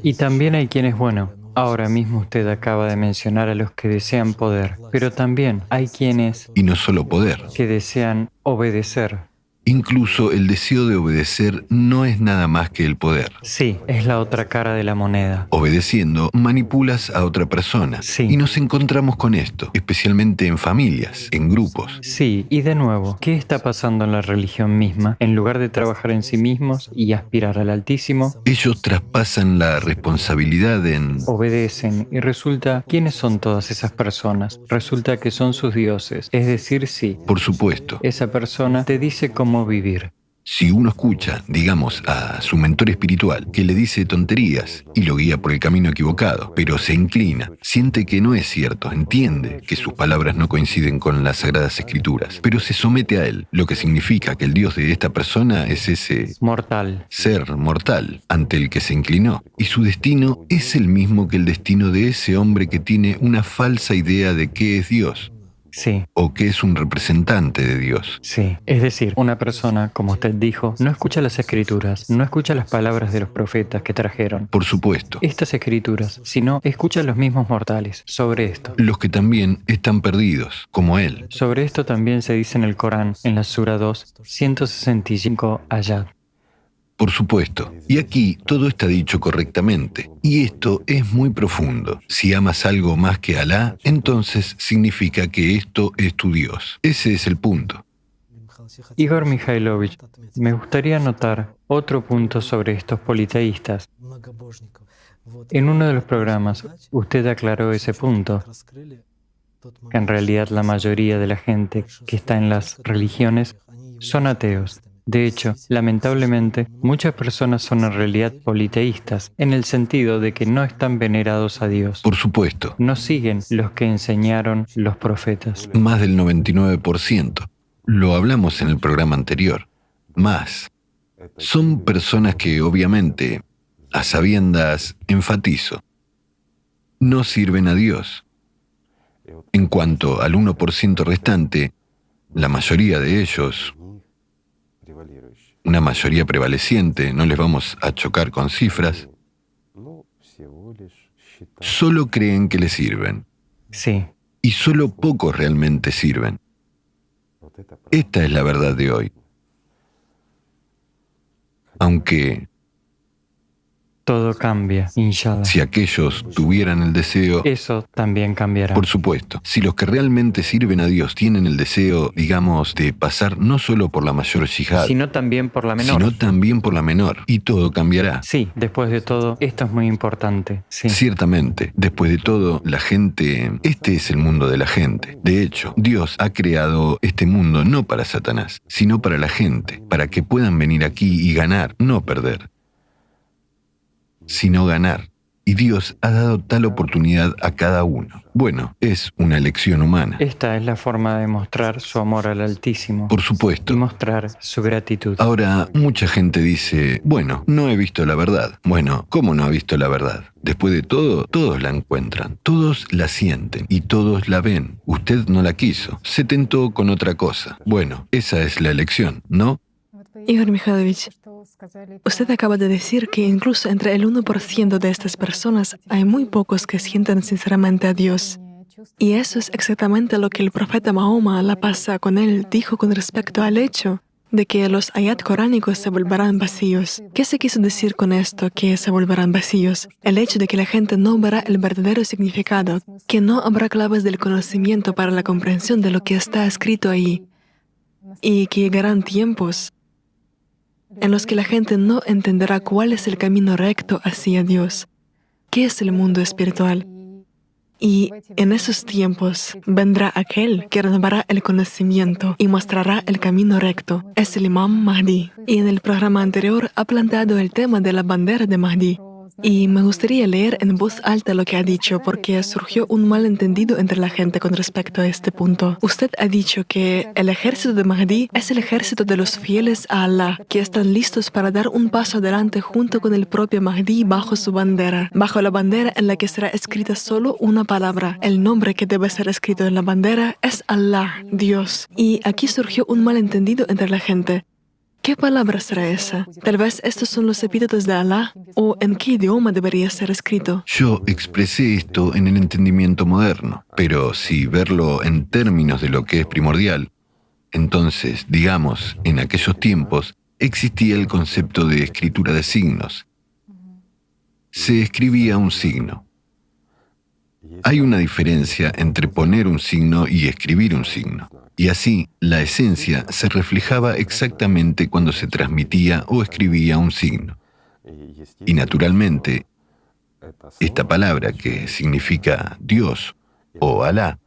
[SPEAKER 3] Y también hay quienes, bueno, ahora mismo usted acaba de mencionar a los que desean poder, pero también hay quienes
[SPEAKER 1] Y no solo poder.
[SPEAKER 3] que desean obedecer.
[SPEAKER 1] Incluso el deseo de obedecer no es nada más que el poder.
[SPEAKER 3] Sí, es la otra cara de la moneda.
[SPEAKER 1] Obedeciendo, manipulas a otra persona.
[SPEAKER 3] Sí.
[SPEAKER 1] Y nos encontramos con esto, especialmente en familias, en grupos.
[SPEAKER 3] Sí, y de nuevo, ¿qué está pasando en la religión misma? En lugar de trabajar en sí mismos y aspirar al Altísimo,
[SPEAKER 1] Ellos traspasan la responsabilidad en...
[SPEAKER 3] obedecen y resulta, ¿quiénes son todas esas personas? Resulta que son sus dioses. Es decir, sí,
[SPEAKER 1] Por supuesto,
[SPEAKER 3] esa persona te dice cómo vivir.
[SPEAKER 1] si uno escucha, digamos, a su mentor espiritual, que le dice tonterías y lo guía por el camino equivocado, pero se inclina, siente que no es cierto, entiende que sus palabras no coinciden con las Sagradas Escrituras, pero se somete a él, lo que significa que el Dios de esta persona es ese
[SPEAKER 3] Mortal.
[SPEAKER 1] ser mortal ante el que se inclinó, y su destino es el mismo que el destino de ese hombre que tiene una falsa idea de qué es Dios,
[SPEAKER 3] Sí.
[SPEAKER 1] o que es un representante de Dios.
[SPEAKER 3] Sí, es decir, una persona, como usted dijo, no escucha las escrituras, no escucha las palabras de los profetas que trajeron
[SPEAKER 1] Por supuesto,
[SPEAKER 3] estas escrituras, sino escucha a los mismos mortales sobre esto.
[SPEAKER 1] los que también están perdidos, como él.
[SPEAKER 3] Sobre esto también se dice en el Corán, en la Sura 2, 165 ayat.
[SPEAKER 1] Por supuesto. Y aquí todo está dicho correctamente. Y esto es muy profundo. Si amas algo más que Alá, entonces significa que esto es tu Dios. Ese es el punto.
[SPEAKER 3] Igor Mikhailovich, me gustaría anotar otro punto sobre estos politeístas. En uno de los programas, usted aclaró ese punto, que en realidad la mayoría de la gente que está en las religiones son ateos. De hecho, lamentablemente, muchas personas son en realidad politeístas, en el sentido de que no están venerados a Dios.
[SPEAKER 1] Por supuesto,
[SPEAKER 3] No siguen los que enseñaron los profetas.
[SPEAKER 1] más del 99%. Lo hablamos en el programa anterior. Más. Son personas que, obviamente, a sabiendas, enfatizo, no sirven a Dios. En cuanto al 1% restante, la mayoría de ellos, una mayoría prevaleciente, no les vamos a chocar con cifras, solo creen que les sirven.
[SPEAKER 3] Sí,
[SPEAKER 1] Y solo pocos realmente sirven. Esta es la verdad de hoy. Aunque
[SPEAKER 3] todo cambia, inshallah.
[SPEAKER 1] si aquellos tuvieran el deseo,
[SPEAKER 3] Eso también cambiará.
[SPEAKER 1] por supuesto, si los que realmente sirven a Dios tienen el deseo, digamos, de pasar no solo por la mayor yihad,
[SPEAKER 3] Sino también por la menor.
[SPEAKER 1] sino también por la menor, y todo cambiará.
[SPEAKER 3] Sí, después de todo, esto es muy importante. Sí.
[SPEAKER 1] Ciertamente, después de todo, la gente, este es el mundo de la gente. De hecho, Dios ha creado este mundo no para Satanás, sino para la gente, para que puedan venir aquí y ganar, no perder, sino ganar. Y Dios ha dado tal oportunidad a cada uno. Bueno, es una elección humana.
[SPEAKER 3] Esta es la forma de mostrar su amor al Altísimo
[SPEAKER 1] Por
[SPEAKER 3] y
[SPEAKER 1] supuesto.
[SPEAKER 3] mostrar su gratitud.
[SPEAKER 1] Ahora, mucha gente dice, bueno, no he visto la verdad. Bueno, ¿cómo no ha visto la verdad? Después de todo, todos la encuentran, todos la sienten y todos la ven. Usted no la quiso, se tentó con otra cosa. Bueno, esa es la elección, ¿no?
[SPEAKER 2] Igor Mikhailovich, usted acaba de decir que incluso entre el 1% de estas personas hay muy pocos que sienten sinceramente a Dios. Y eso es exactamente lo que el profeta Mahoma, la paz sea con él, dijo con respecto al hecho de que los ayat coránicos se volverán vacíos. ¿Qué se quiso decir con esto, que se volverán vacíos? El hecho de que la gente no verá el verdadero significado, que no habrá claves del conocimiento para la comprensión de lo que está escrito ahí, y que llegarán tiempos en los que la gente no entenderá cuál es el camino recto hacia Dios, qué es el mundo espiritual. Y en esos tiempos vendrá aquel que renovará el conocimiento y mostrará el camino recto. Es el Imam Mahdi. Y en el programa anterior ha planteado el tema de la bandera de Mahdi. Y me gustaría leer en voz alta lo que ha dicho, porque surgió un malentendido entre la gente con respecto a este punto. Usted ha dicho que el ejército de Mahdi es el ejército de los fieles a Allah, que están listos para dar un paso adelante junto con el propio Mahdi bajo su bandera, bajo la bandera en la que será escrita solo una palabra. El nombre que debe ser escrito en la bandera es Allah, Dios. Y aquí surgió un malentendido entre la gente. ¿Qué palabra será esa? Tal vez estos son los epítetos de Allah, o en qué idioma debería ser escrito.
[SPEAKER 1] Yo expresé esto en el entendimiento moderno, pero si verlo en términos de lo que es primordial, entonces, digamos, en aquellos tiempos existía el concepto de escritura de signos. Se escribía un signo. Hay una diferencia entre poner un signo y escribir un signo. Y así, la esencia se reflejaba exactamente cuando se transmitía o escribía un signo. Y naturalmente, esta palabra que significa Dios o Alá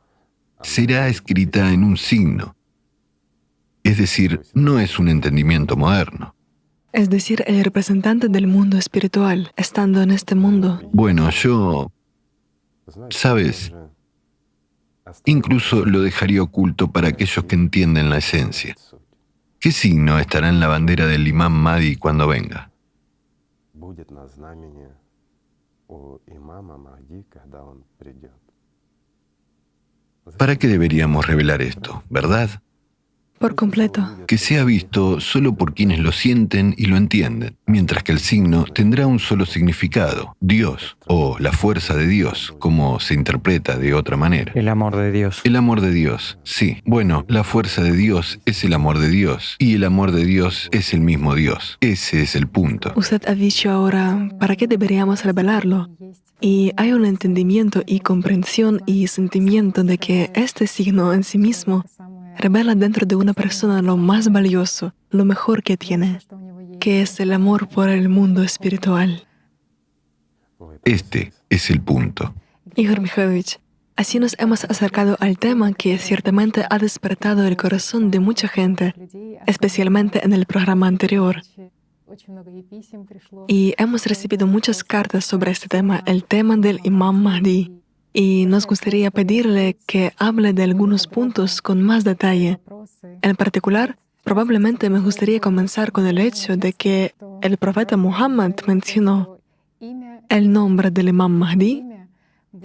[SPEAKER 1] será escrita en un signo. Es decir, no es un entendimiento moderno.
[SPEAKER 2] Es decir, el representante del mundo espiritual, estando en este mundo.
[SPEAKER 1] Bueno, ¿sabes? Incluso lo dejaría oculto para aquellos que entienden la esencia. ¿Qué signo estará en la bandera del Imam Mahdi cuando venga? ¿Para qué deberíamos revelar esto, verdad?
[SPEAKER 2] Por completo.
[SPEAKER 1] Que sea visto solo por quienes lo sienten y lo entienden, mientras que el signo tendrá un solo significado, Dios, o la fuerza de Dios, como se interpreta de otra manera.
[SPEAKER 3] El amor de Dios.
[SPEAKER 1] El amor de Dios, sí. Bueno, la fuerza de Dios es el amor de Dios, y el amor de Dios es el mismo Dios. Ese es el punto.
[SPEAKER 2] Usted ha dicho ahora, ¿para qué deberíamos revelarlo? Y hay un entendimiento y comprensión y sentimiento de que este signo en sí mismo revela dentro de una persona lo más valioso, lo mejor que tiene, que es el amor por el mundo espiritual.
[SPEAKER 1] Este es el punto.
[SPEAKER 2] Igor Mikhailovich, así nos hemos acercado al tema que ciertamente ha despertado el corazón de mucha gente, especialmente en el programa anterior. Y hemos recibido muchas cartas sobre este tema, el tema del Imam Mahdi. Y nos gustaría pedirle que hable de algunos puntos con más detalle. En particular, probablemente me gustaría comenzar con el hecho de que el profeta Muhammad mencionó el nombre del Imam Mahdi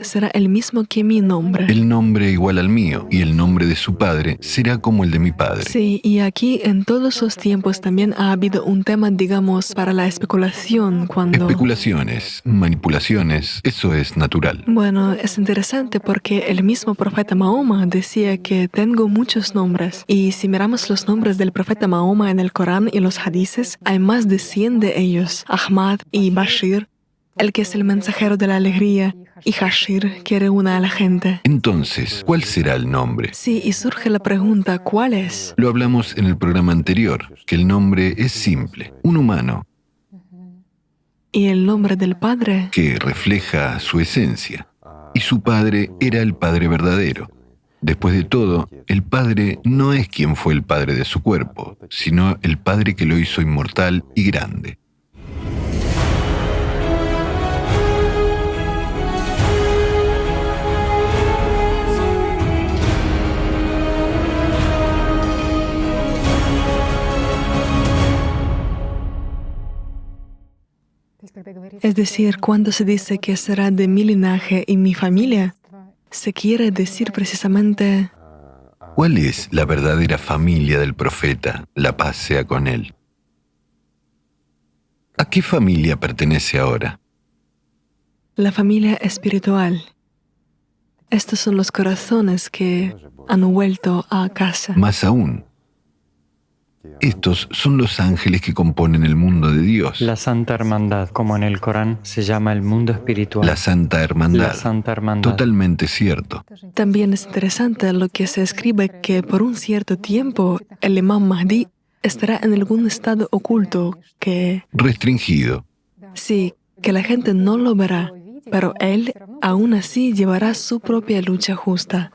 [SPEAKER 2] será el mismo que mi nombre.
[SPEAKER 1] El nombre igual al mío y el nombre de su padre será como el de mi padre.
[SPEAKER 2] Sí, y aquí en todos los tiempos también ha habido un tema, digamos, para la especulación cuando...
[SPEAKER 1] Especulaciones, manipulaciones, eso es natural.
[SPEAKER 2] Bueno, es interesante porque el mismo profeta Mahoma decía que tengo muchos nombres. Y si miramos los nombres del profeta Mahoma en el Corán y los hadices, hay más de 100 de ellos. Ahmad y Bashir, el que es el mensajero de la alegría, y Hashir, que reúne a la gente.
[SPEAKER 1] Entonces, ¿cuál será el nombre?
[SPEAKER 2] Sí, y surge la pregunta, ¿cuál es?
[SPEAKER 1] Lo hablamos en el programa anterior, que el nombre es simple, un humano.
[SPEAKER 2] ¿Y el nombre del Padre?
[SPEAKER 1] Que refleja su esencia. Y su Padre era el Padre verdadero. Después de todo, el Padre no es quien fue el Padre de su cuerpo, sino el Padre que lo hizo inmortal y grande.
[SPEAKER 2] Es decir, cuando se dice que será de mi linaje y mi familia, se quiere decir precisamente...
[SPEAKER 1] ¿Cuál es la verdadera familia del profeta? La paz sea con él. ¿A qué familia pertenece ahora?
[SPEAKER 2] La familia espiritual. Estos son los corazones que han vuelto a casa.
[SPEAKER 1] Más aún, estos son los ángeles que componen el mundo de Dios.
[SPEAKER 3] La Santa Hermandad, como en el Corán, se llama el mundo espiritual.
[SPEAKER 1] La Santa Hermandad.
[SPEAKER 3] La Santa Hermandad.
[SPEAKER 1] Totalmente cierto.
[SPEAKER 2] También es interesante lo que se escribe que por un cierto tiempo el Imam Mahdi estará en algún estado oculto que...
[SPEAKER 1] Restringido.
[SPEAKER 2] Sí, que la gente no lo verá, pero él aún así llevará su propia lucha justa.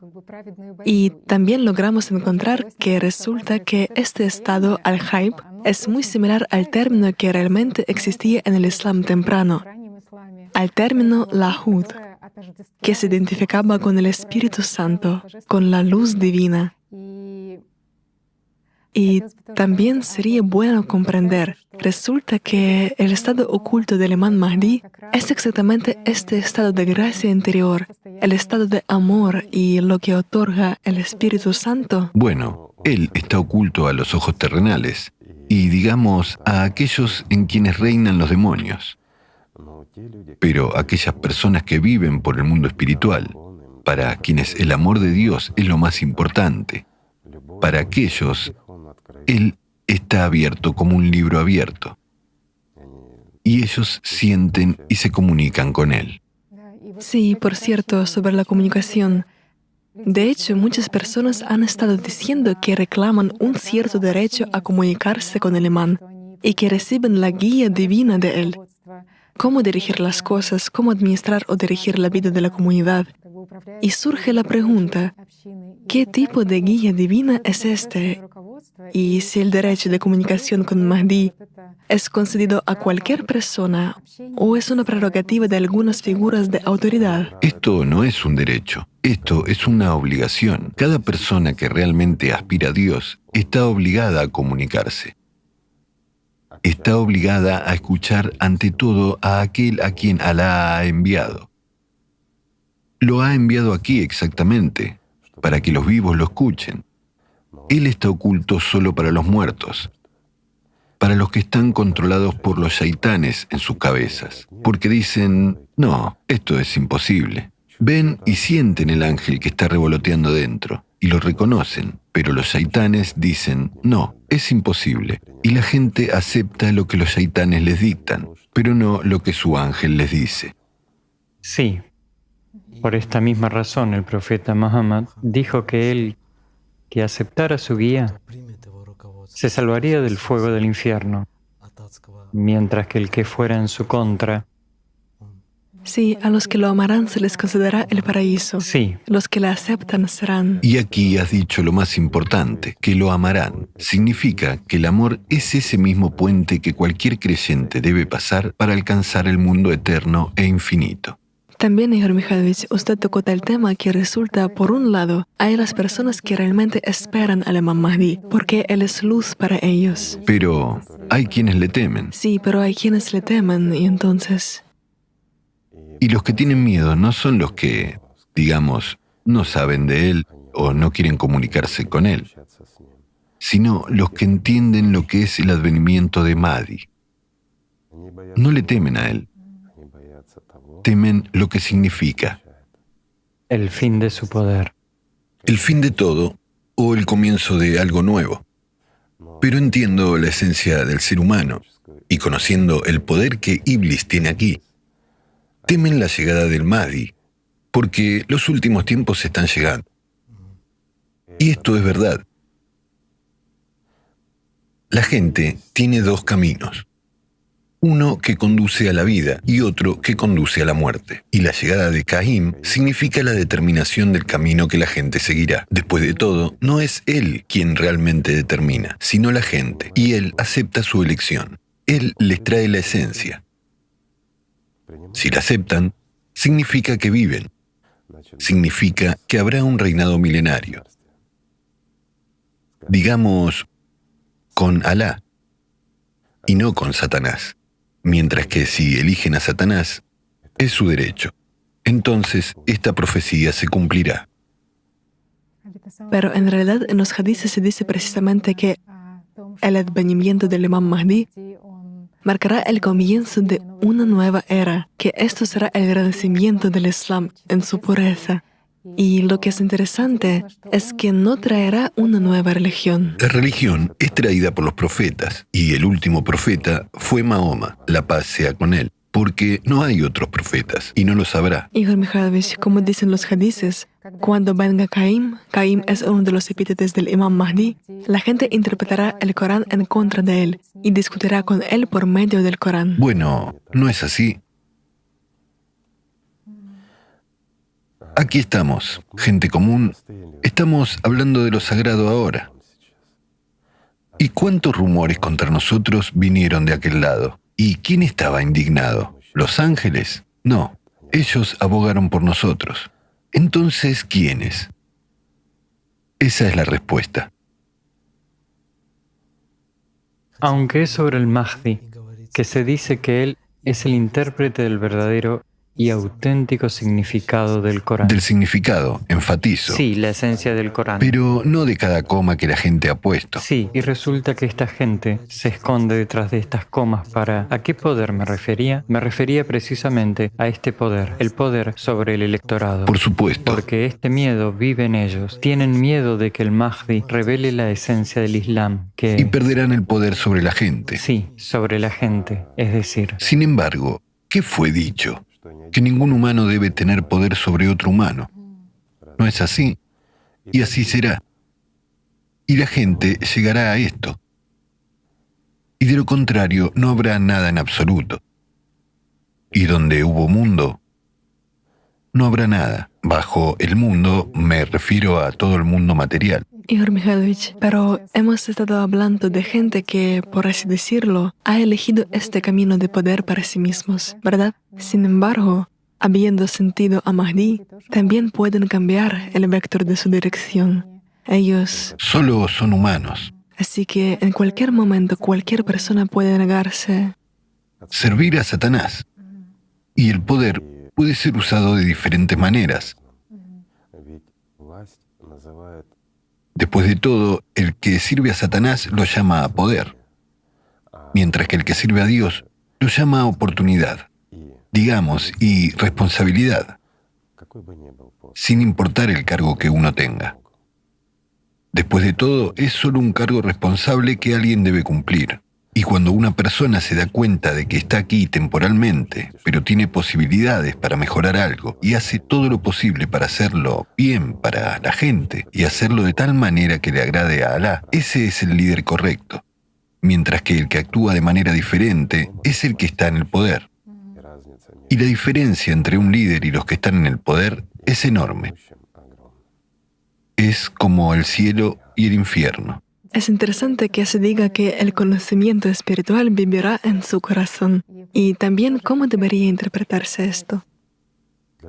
[SPEAKER 2] Y también logramos encontrar que resulta que este estado al-Ghaib es muy similar al término que realmente existía en el Islam temprano. al término Lahud, que se identificaba con el Espíritu Santo, con la luz divina. Y también sería bueno comprender, resulta que el estado oculto del Imam Mahdi es exactamente este estado de gracia interior, el estado de amor y lo que otorga el Espíritu Santo.
[SPEAKER 1] Bueno, él está oculto a los ojos terrenales y, digamos, a aquellos en quienes reinan los demonios. Pero aquellas personas que viven por el mundo espiritual, para quienes el amor de Dios es lo más importante, para aquellos, Él está abierto como un libro abierto. Y ellos sienten y se comunican con Él.
[SPEAKER 2] Sí, por cierto, sobre la comunicación. De hecho, muchas personas han estado diciendo que reclaman un cierto derecho a comunicarse con el imán y que reciben la guía divina de él. Cómo dirigir las cosas, cómo administrar o dirigir la vida de la comunidad. Y surge la pregunta, ¿qué tipo de guía divina es este? Y si el derecho de comunicación con Mahdi es concedido a cualquier persona o es una prerrogativa de algunas figuras de autoridad.
[SPEAKER 1] Esto no es un derecho, esto es una obligación. Cada persona que realmente aspira a Dios está obligada a comunicarse. Está obligada a escuchar ante todo a aquel a quien Alá ha enviado. Lo ha enviado aquí exactamente, para que los vivos lo escuchen. Él está oculto solo para los muertos, para los que están controlados por los shaitanes en sus cabezas, porque dicen, no, esto es imposible. Ven y sienten el ángel que está revoloteando dentro, y lo reconocen, pero los shaitanes dicen, no, es imposible. Y la gente acepta lo que los shaitanes les dictan, pero no lo que su ángel les dice.
[SPEAKER 3] Sí, por esta misma razón el profeta Muhammad dijo que él, que aceptara su guía, se salvaría del fuego del infierno, mientras que el que fuera en su contra.
[SPEAKER 2] Sí, a los que lo amarán se les concederá el paraíso.
[SPEAKER 3] Sí.
[SPEAKER 2] Los que la aceptan serán.
[SPEAKER 1] Y aquí has dicho lo más importante, que lo amarán. Significa que el amor es ese mismo puente que cualquier creyente debe pasar para alcanzar el mundo eterno e infinito.
[SPEAKER 2] También, Igor Mikhailovich, usted tocó tal tema que resulta, por un lado, hay las personas que realmente esperan al Imam Mahdi, porque él es luz para ellos.
[SPEAKER 1] Pero hay quienes le temen.
[SPEAKER 2] Sí, pero hay quienes le temen, y entonces...
[SPEAKER 1] Y los que tienen miedo no son los que, digamos, no saben de él o no quieren comunicarse con él, sino los que entienden lo que es el advenimiento de Mahdi. No le temen a él, temen lo que significa.
[SPEAKER 3] El fin de su poder.
[SPEAKER 1] El fin de todo o el comienzo de algo nuevo. Pero entiendo la esencia del ser humano y conociendo el poder que Iblis tiene aquí, temen la llegada del Mahdi, porque los últimos tiempos están llegando. Y esto es verdad. La gente tiene dos caminos. Uno que conduce a la vida y otro que conduce a la muerte. Y la llegada de Caim significa la determinación del camino que la gente seguirá. Después de todo, no es él quien realmente determina, sino la gente. Y él acepta su elección. Él les trae la esencia. Si la aceptan, significa que viven. Significa que habrá un reinado milenario. Digamos, con Alá, y no con Satanás. Mientras que si eligen a Satanás, es su derecho. Entonces, esta profecía se cumplirá.
[SPEAKER 2] Pero en realidad en los hadices se dice precisamente que el advenimiento del Imam Mahdi marcará el comienzo de una nueva era, que esto será el renacimiento del Islam en su pureza. Y lo que es interesante es que no traerá una nueva religión.
[SPEAKER 1] La religión es traída por los profetas, y el último profeta fue Mahoma, la paz sea con él, porque no hay otros profetas, y no lo sabrá.
[SPEAKER 2] Igor Mikhailovich, como dicen los hadices, cuando venga Caim, Caim es uno de los epítetes del Imam Mahdi, la gente interpretará el Corán en contra de él y discutirá con él por medio del Corán.
[SPEAKER 1] Bueno, no es así. Aquí estamos, gente común, estamos hablando de lo sagrado ahora. ¿Y cuántos rumores contra nosotros vinieron de aquel lado? ¿Y quién estaba indignado? ¿Los ángeles? No, ellos abogaron por nosotros. Entonces, ¿quiénes? Esa es la respuesta.
[SPEAKER 3] Aunque es sobre el Mahdi, que se dice que él es el intérprete del verdadero y auténtico significado del Corán.
[SPEAKER 1] Del significado, enfatizo.
[SPEAKER 3] Sí, la esencia del Corán.
[SPEAKER 1] Pero no de cada coma que la gente ha puesto.
[SPEAKER 3] Sí, y resulta que esta gente se esconde detrás de estas comas para... ¿A qué poder me refería? Me refería precisamente a este poder, el poder sobre el electorado.
[SPEAKER 1] Por supuesto.
[SPEAKER 3] Porque este miedo vive en ellos. Tienen miedo de que el Mahdi revele la esencia del Islam, que...
[SPEAKER 1] Y perderán el poder sobre la gente.
[SPEAKER 3] Sí, sobre la gente, es decir...
[SPEAKER 1] Sin embargo, ¿qué fue dicho? Que ningún humano debe tener poder sobre otro humano. ¿No es así? Y así será. Y la gente llegará a esto. Y de lo contrario, no habrá nada en absoluto. Y donde hubo mundo, no habrá nada. Bajo el mundo me refiero a todo el mundo material.
[SPEAKER 2] Igor Mikhailovich, pero hemos estado hablando de gente que, por así decirlo, ha elegido este camino de poder para sí mismos, ¿verdad? Sin embargo, habiendo sentido a Mahdi, también pueden cambiar el vector de su dirección. Ellos...
[SPEAKER 1] Solo son humanos.
[SPEAKER 2] Así que en cualquier momento cualquier persona puede negarse.
[SPEAKER 1] Servir a Satanás. Y el poder puede ser usado de diferentes maneras. Después de todo, el que sirve a Satanás lo llama a poder, mientras que el que sirve a Dios lo llama a oportunidad, digamos, y responsabilidad, sin importar el cargo que uno tenga. Después de todo, es solo un cargo responsable que alguien debe cumplir. Y cuando una persona se da cuenta de que está aquí temporalmente, pero tiene posibilidades para mejorar algo, y hace todo lo posible para hacerlo bien para la gente, y hacerlo de tal manera que le agrade a Alá, ese es el líder correcto. Mientras que el que actúa de manera diferente es el que está en el poder. Y la diferencia entre un líder y los que están en el poder es enorme. Es como el cielo y el infierno.
[SPEAKER 2] Es interesante que se diga que el conocimiento espiritual vivirá en su corazón. Y también, ¿cómo debería interpretarse esto?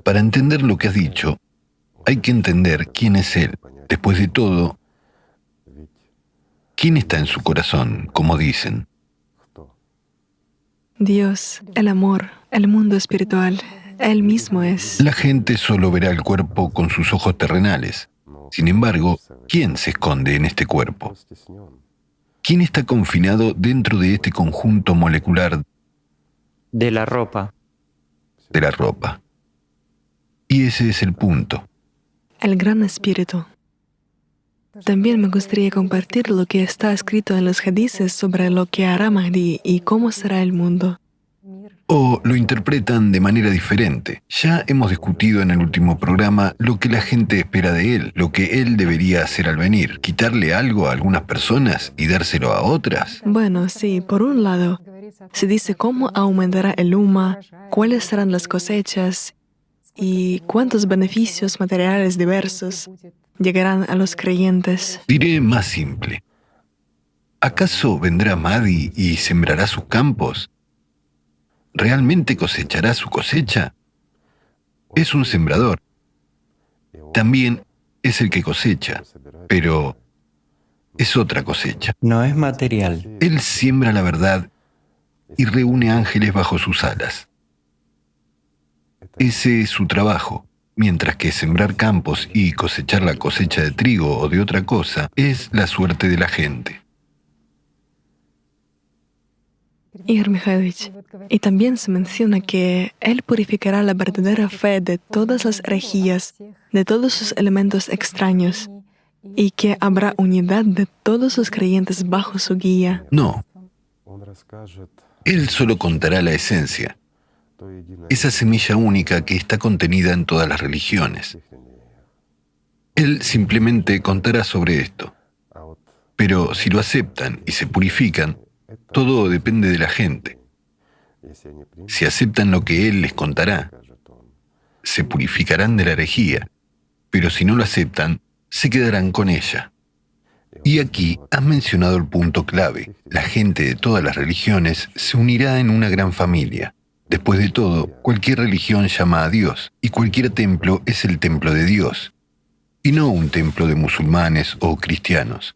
[SPEAKER 1] Para entender lo que has dicho, hay que entender quién es Él. Después de todo, ¿quién está en su corazón, como dicen?
[SPEAKER 2] Dios, el amor, el mundo espiritual, Él mismo es.
[SPEAKER 1] La gente solo verá el cuerpo con sus ojos terrenales. Sin embargo, ¿quién se esconde en este cuerpo? ¿Quién está confinado dentro de este conjunto molecular
[SPEAKER 3] de la ropa?
[SPEAKER 1] De la ropa. Y ese es el punto.
[SPEAKER 2] El gran espíritu. También me gustaría compartir lo que está escrito en los hadices sobre lo que hará Mahdi y cómo será el mundo.
[SPEAKER 1] O lo interpretan de manera diferente. Ya hemos discutido en el último programa lo que la gente espera de él, lo que él debería hacer al venir, quitarle algo a algunas personas y dárselo a otras.
[SPEAKER 2] Bueno, sí, por un lado, se dice cómo aumentará el Ummah, cuáles serán las cosechas y cuántos beneficios materiales diversos llegarán a los creyentes.
[SPEAKER 1] Diré más simple. ¿Acaso vendrá Mahdi y sembrará sus campos? ¿Realmente cosechará su cosecha? Es un sembrador. También es el que cosecha, pero es otra cosecha.
[SPEAKER 3] No es material.
[SPEAKER 1] Él siembra la verdad y reúne ángeles bajo sus alas. Ese es su trabajo, mientras que sembrar campos y cosechar la cosecha de trigo o de otra cosa es la suerte de la gente.
[SPEAKER 2] Igor Mikhailovich, y también se menciona que Él purificará la verdadera fe de todas las herejías, de todos sus elementos extraños, y que habrá unidad de todos los creyentes bajo su guía.
[SPEAKER 1] No. Él solo contará la esencia, esa semilla única que está contenida en todas las religiones. Él simplemente contará sobre esto. Pero si lo aceptan y se purifican, todo depende de la gente. Si aceptan lo que Él les contará, se purificarán de la herejía, pero si no lo aceptan, se quedarán con ella. Y aquí has mencionado el punto clave. La gente de todas las religiones se unirá en una gran familia. Después de todo, cualquier religión llama a Dios, y cualquier templo es el templo de Dios, y no un templo de musulmanes o cristianos,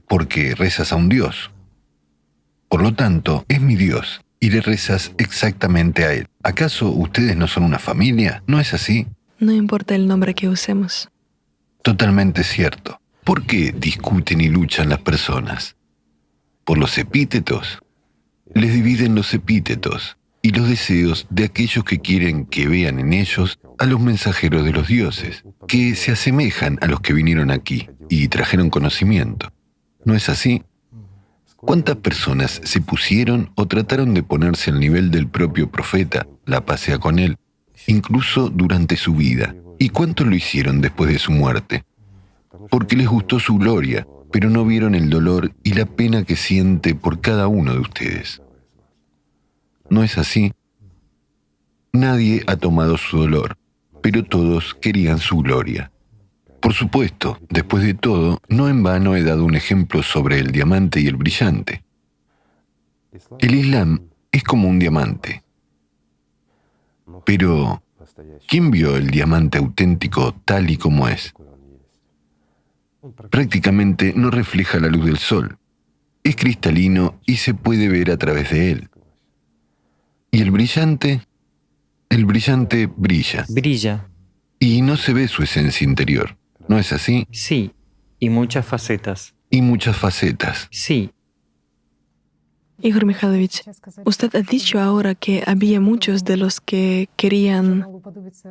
[SPEAKER 1] porque rezas a un Dios. Por lo tanto, es mi Dios, y le rezas exactamente a Él. ¿Acaso ustedes no son una familia? ¿No es así?
[SPEAKER 2] No importa el nombre que usemos.
[SPEAKER 1] Totalmente cierto. ¿Por qué discuten y luchan las personas? ¿Por los epítetos? Les dividen los epítetos y los deseos de aquellos que quieren que vean en ellos a los mensajeros de los dioses, que se asemejan a los que vinieron aquí y trajeron conocimiento. ¿No es así? ¿Cuántas personas se pusieron o trataron de ponerse al nivel del propio profeta, la paz sea con él, incluso durante su vida? ¿Y cuántos lo hicieron después de su muerte? Porque les gustó su gloria, pero no vieron el dolor y la pena que siente por cada uno de ustedes. ¿No es así? Nadie ha tomado su dolor, pero todos querían su gloria. Por supuesto, después de todo, no en vano he dado un ejemplo sobre el diamante y el brillante. El Islam es como un diamante. Pero, ¿quién vio el diamante auténtico tal y como es? Prácticamente no refleja la luz del sol. Es cristalino y se puede ver a través de él. ¿Y el brillante? El brillante brilla.
[SPEAKER 3] Brilla.
[SPEAKER 1] Y no se ve su esencia interior. ¿No es así?
[SPEAKER 3] Sí, y muchas facetas.
[SPEAKER 1] Y muchas facetas.
[SPEAKER 3] Sí.
[SPEAKER 2] Igor Mikhailovich, usted ha dicho ahora que había muchos de los que querían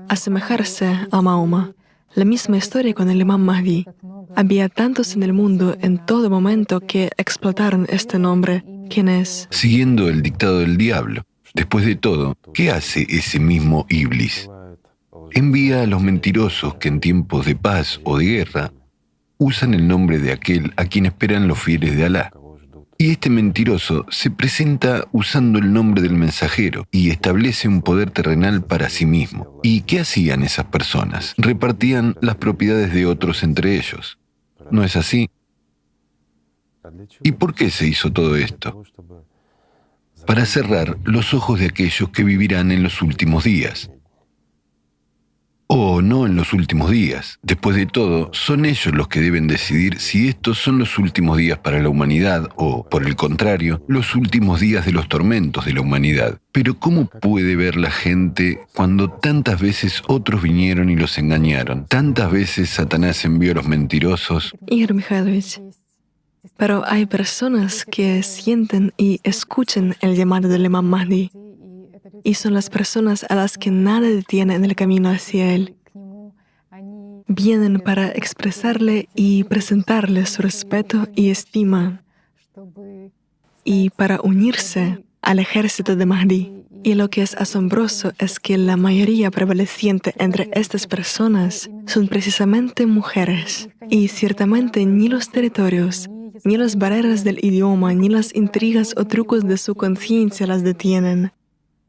[SPEAKER 2] asemejarse a Mahoma. La misma historia con el Imam Mahdi. Había tantos en el mundo en todo momento que explotaron este nombre. ¿Quién es?
[SPEAKER 1] Siguiendo el dictado del diablo. Después de todo, ¿qué hace ese mismo Iblis? Envía a los mentirosos que en tiempos de paz o de guerra usan el nombre de aquel a quien esperan los fieles de Alá. Y este mentiroso se presenta usando el nombre del mensajero y establece un poder terrenal para sí mismo. ¿Y qué hacían esas personas? Repartían las propiedades de otros entre ellos. ¿No es así? ¿Y por qué se hizo todo esto? Para cerrar los ojos de aquellos que vivirán en los últimos días. O no en los últimos días. Después de todo, son ellos los que deben decidir si estos son los últimos días para la humanidad o, por el contrario, los últimos días de los tormentos de la humanidad. Pero ¿cómo puede ver la gente cuando tantas veces otros vinieron y los engañaron? Tantas veces Satanás envió a los mentirosos.
[SPEAKER 2] Igor Mikhailovich, pero hay personas que sienten y escuchan el llamado del Imam Mahdi. Y son las personas a las que nada detiene en el camino hacia él. Vienen para expresarle y presentarle su respeto y estima, y para unirse al ejército de Mahdi. Y lo que es asombroso es que la mayoría prevaleciente entre estas personas son precisamente mujeres. Y ciertamente ni los territorios, ni las barreras del idioma, ni las intrigas o trucos de su conciencia las detienen.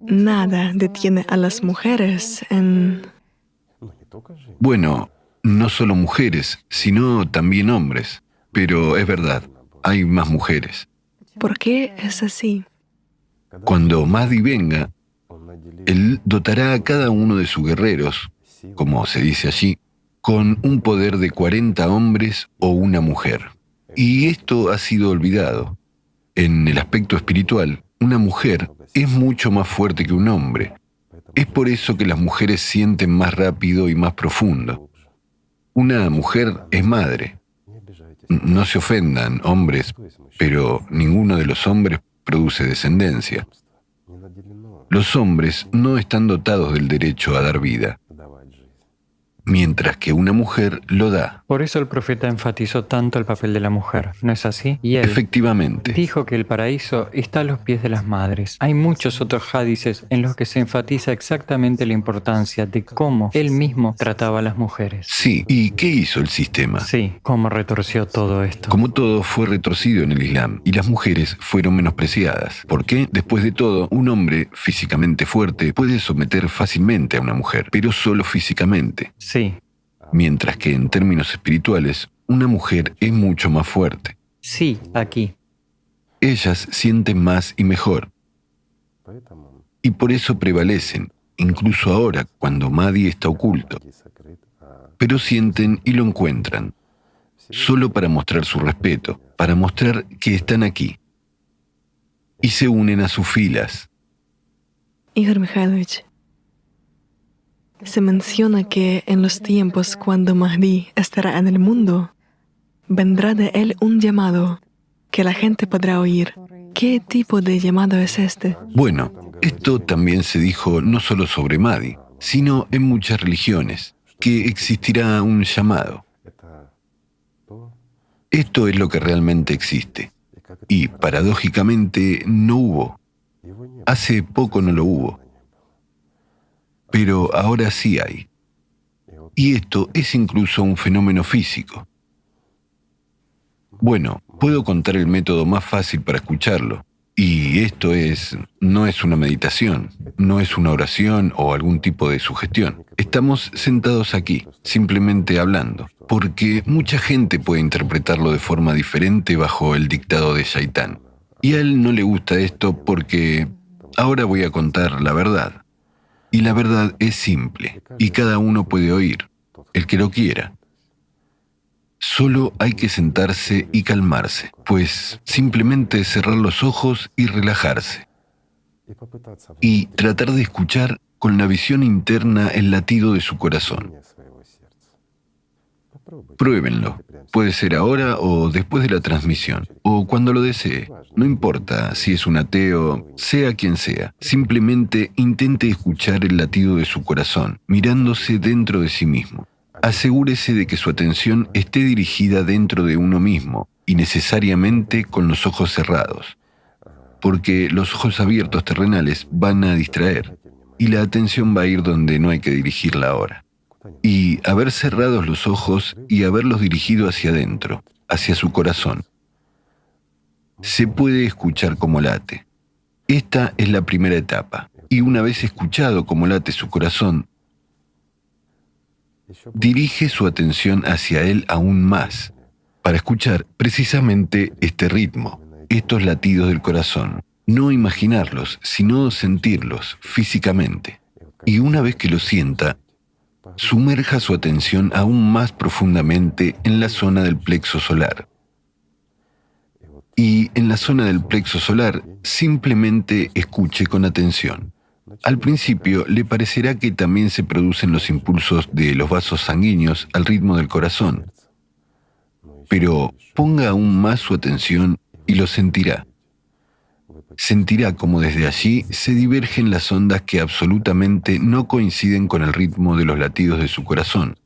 [SPEAKER 2] Nada detiene a las mujeres en...
[SPEAKER 1] Bueno, no solo mujeres, sino también hombres. Pero es verdad, hay más mujeres.
[SPEAKER 2] ¿Por qué es así?
[SPEAKER 1] Cuando Mahdi venga, él dotará a cada uno de sus guerreros, como se dice allí, con un poder de 40 hombres o una mujer. Y esto ha sido olvidado. En el aspecto espiritual, una mujer es mucho más fuerte que un hombre. Es por eso que las mujeres sienten más rápido y más profundo. Una mujer es madre. No se ofendan, hombres, pero ninguno de los hombres produce descendencia. Los hombres no están dotados del derecho a dar vida, mientras que una mujer lo da.
[SPEAKER 3] Por eso el profeta enfatizó tanto el papel de la mujer, ¿no es así? Y él
[SPEAKER 1] Efectivamente.
[SPEAKER 3] dijo que el paraíso está a los pies de las madres. Hay muchos otros hadices en los que se enfatiza exactamente la importancia de cómo él mismo trataba a las mujeres.
[SPEAKER 1] Sí, ¿y qué hizo el sistema?
[SPEAKER 3] Sí, cómo retorció todo esto.
[SPEAKER 1] Como todo fue retorcido en el Islam, y las mujeres fueron menospreciadas. ¿Por qué? Después de todo, un hombre físicamente fuerte puede someter fácilmente a una mujer, pero solo físicamente.
[SPEAKER 3] Sí.
[SPEAKER 1] Mientras que en términos espirituales, una mujer es mucho más fuerte.
[SPEAKER 3] Sí, aquí.
[SPEAKER 1] Ellas sienten más y mejor. y por eso prevalecen, incluso ahora cuando Mahdi está oculto. Pero sienten y lo encuentran, solo para mostrar su respeto, para mostrar que están aquí. Y se unen a sus filas.
[SPEAKER 2] Igor Mikhailovich, se menciona que en los tiempos cuando Mahdi estará en el mundo, vendrá de él un llamado que la gente podrá oír. ¿Qué tipo de llamado es este?
[SPEAKER 1] Bueno, esto también se dijo no solo sobre Mahdi, sino en muchas religiones, que existirá un llamado. Esto es lo que realmente existe. Y, paradójicamente, no hubo. Hace poco no lo hubo. Pero ahora sí hay. Y esto es incluso un fenómeno físico. Bueno, puedo contar el método más fácil para escucharlo. Y esto no es una meditación, no es una oración o algún tipo de sugestión. Estamos sentados aquí, simplemente hablando, porque mucha gente puede interpretarlo de forma diferente bajo el dictado de Shaitán. Y a él no le gusta esto porque ahora voy a contar la verdad. Y la verdad es simple, y cada uno puede oír, el que lo quiera. Solo hay que sentarse y calmarse, pues simplemente cerrar los ojos y relajarse. Y tratar de escuchar con la visión interna el latido de su corazón. Pruébenlo. Puede ser ahora o después de la transmisión, o cuando lo desee. No importa si es un ateo, sea quien sea. Simplemente intente escuchar el latido de su corazón, mirándose dentro de sí mismo. Asegúrese de que su atención esté dirigida dentro de uno mismo y necesariamente con los ojos cerrados, porque los ojos abiertos terrenales van a distraer y la atención va a ir donde no hay que dirigirla ahora. Y haber cerrados los ojos y haberlos dirigido hacia adentro, hacia su corazón. Se puede escuchar cómo late. Esta es la primera etapa, y una vez escuchado cómo late su corazón, dirige su atención hacia él aún más, para escuchar precisamente este ritmo, estos latidos del corazón. No imaginarlos, sino sentirlos físicamente. Y una vez que lo sienta, sumerja su atención aún más profundamente en la zona del plexo solar. Y en la zona del plexo solar, simplemente escuche con atención. Al principio le parecerá que también se producen los impulsos de los vasos sanguíneos al ritmo del corazón. Pero ponga aún más su atención y lo sentirá. Sentirá como desde allí se divergen las ondas que absolutamente no coinciden con el ritmo de los latidos de su corazón.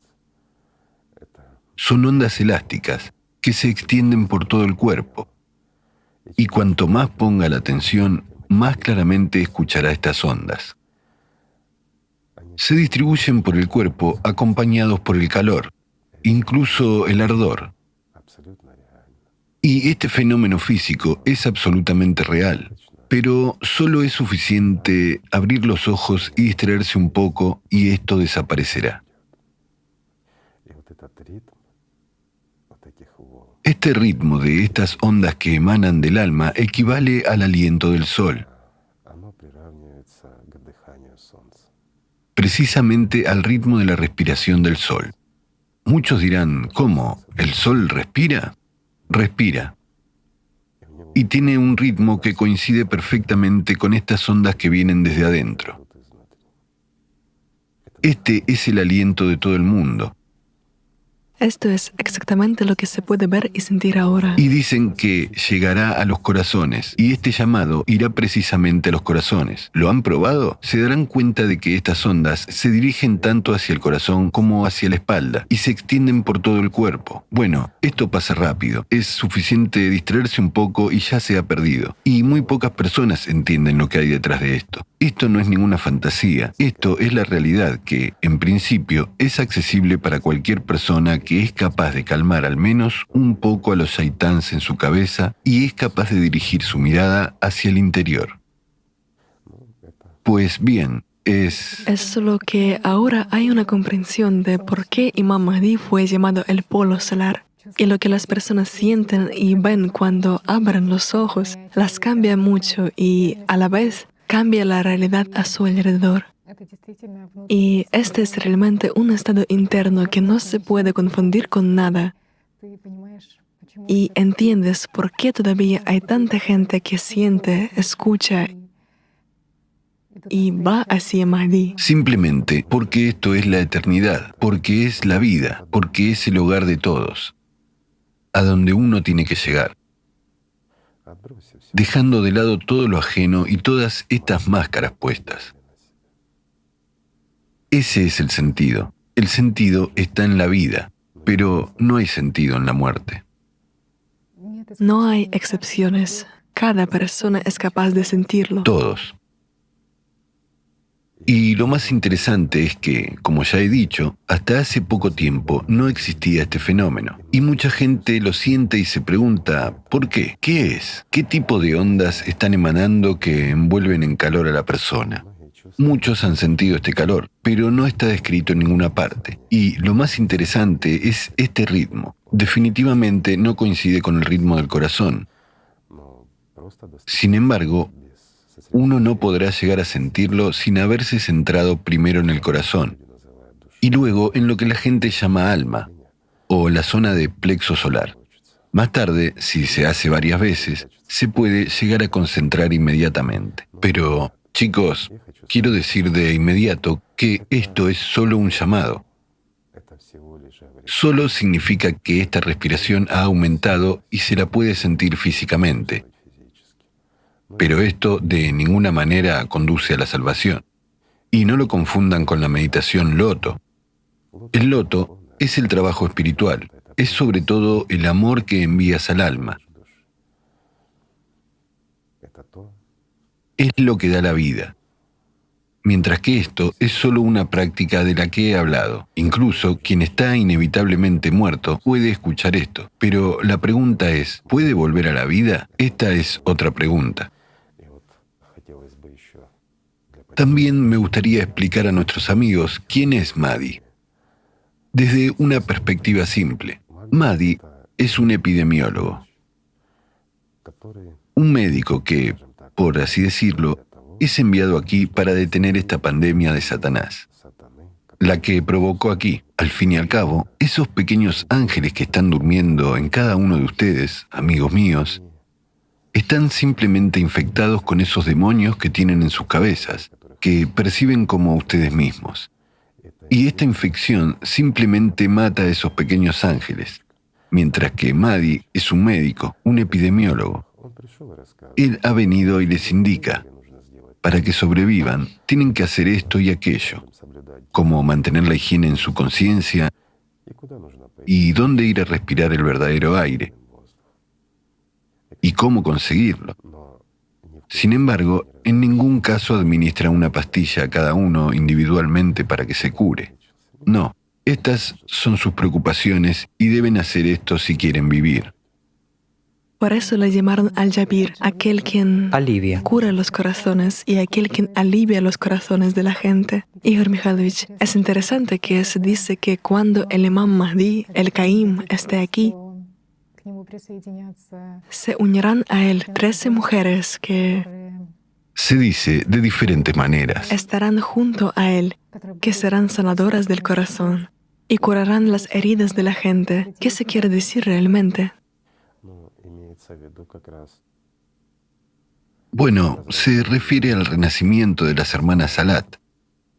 [SPEAKER 1] Son ondas elásticas que se extienden por todo el cuerpo. Y cuanto más ponga la atención, más claramente escuchará estas ondas. Se distribuyen por el cuerpo acompañados por el calor, incluso el ardor. Y este fenómeno físico es absolutamente real, pero solo es suficiente abrir los ojos y distraerse un poco y esto desaparecerá. Este ritmo de estas ondas que emanan del alma equivale al aliento del sol, precisamente al ritmo de la respiración del sol. Muchos dirán, ¿cómo? ¿El sol respira? Respira. Y tiene un ritmo que coincide perfectamente con estas ondas que vienen desde adentro. Este es el aliento de todo el mundo.
[SPEAKER 2] Esto es exactamente lo que se puede ver y sentir ahora.
[SPEAKER 1] Y dicen que llegará a los corazones, y este llamado irá precisamente a los corazones. ¿Lo han probado? Se darán cuenta de que estas ondas se dirigen tanto hacia el corazón como hacia la espalda, y se extienden por todo el cuerpo. Bueno, esto pasa rápido. Es suficiente distraerse un poco y ya se ha perdido. Y muy pocas personas entienden lo que hay detrás de esto. Esto no es ninguna fantasía. Esto es la realidad que, en principio, es accesible para cualquier persona que es capaz de calmar al menos un poco a los shaitáns en su cabeza y es capaz de dirigir su mirada hacia el interior. Pues bien, es
[SPEAKER 2] solo que ahora hay una comprensión de por qué Imam Mahdi fue llamado el polo solar. Y lo que las personas sienten y ven cuando abren los ojos las cambia mucho y, a la vez, cambia la realidad a su alrededor. Y este es realmente un estado interno que no se puede confundir con nada. Y entiendes por qué todavía hay tanta gente que siente, escucha y va hacia Mahdi.
[SPEAKER 1] Simplemente porque esto es la eternidad, porque es la vida, porque es el hogar de todos, a donde uno tiene que llegar, dejando de lado todo lo ajeno y todas estas máscaras puestas. Ese es el sentido. El sentido está en la vida, pero no hay sentido en la muerte.
[SPEAKER 2] No hay excepciones. Cada persona es capaz de sentirlo.
[SPEAKER 1] Todos. Y lo más interesante es que, como ya he dicho, hasta hace poco tiempo no existía este fenómeno. Y mucha gente lo siente y se pregunta, ¿por qué? ¿Qué es? ¿Qué tipo de ondas están emanando que envuelven en calor a la persona? Muchos han sentido este calor, pero no está descrito en ninguna parte. Y lo más interesante es este ritmo. Definitivamente no coincide con el ritmo del corazón. Sin embargo, uno no podrá llegar a sentirlo sin haberse centrado primero en el corazón y luego en lo que la gente llama alma o la zona de plexo solar. Más tarde, si se hace varias veces, se puede llegar a concentrar inmediatamente. Pero, chicos, quiero decir de inmediato que esto es solo un llamado. Solo significa que esta respiración ha aumentado y se la puede sentir físicamente. Pero esto de ninguna manera conduce a la salvación. Y no lo confundan con la meditación loto. El loto es el trabajo espiritual, es sobre todo el amor que envías al alma. Es lo que da la vida. Mientras que esto es solo una práctica de la que he hablado. Incluso quien está inevitablemente muerto puede escuchar esto. Pero la pregunta es, ¿puede volver a la vida? Esta es otra pregunta. También me gustaría explicar a nuestros amigos quién es Mahdi. Desde una perspectiva simple, Mahdi es un epidemiólogo. Un médico que, por así decirlo, es enviado aquí para detener esta pandemia de Satanás. La que provocó aquí, al fin y al cabo, esos pequeños ángeles que están durmiendo en cada uno de ustedes, amigos míos, están simplemente infectados con esos demonios que tienen en sus cabezas, que perciben como ustedes mismos. Y esta infección simplemente mata a esos pequeños ángeles, mientras que Mahdi es un médico, un epidemiólogo. Él ha venido y les indica, para que sobrevivan, tienen que hacer esto y aquello, como mantener la higiene en su conciencia y dónde ir a respirar el verdadero aire, y cómo conseguirlo. Sin embargo, en ningún caso administra una pastilla a cada uno individualmente para que se cure. No, estas son sus preocupaciones y deben hacer esto si quieren vivir.
[SPEAKER 2] Por eso le llamaron Al-Jabir, aquel quien
[SPEAKER 3] alivia.
[SPEAKER 2] cura los corazones y aquel quien alivia los corazones de la gente. Igor Mikhailovich, es interesante que se dice que cuando el Imam Mahdi, el Qaim, esté aquí, se unirán a él 13 mujeres que
[SPEAKER 1] Se dice de diferentes maneras.
[SPEAKER 2] estarán junto a él, que serán sanadoras del corazón y curarán las heridas de la gente. ¿Qué se quiere decir realmente?
[SPEAKER 1] Bueno, se refiere al renacimiento de las hermanas Salat.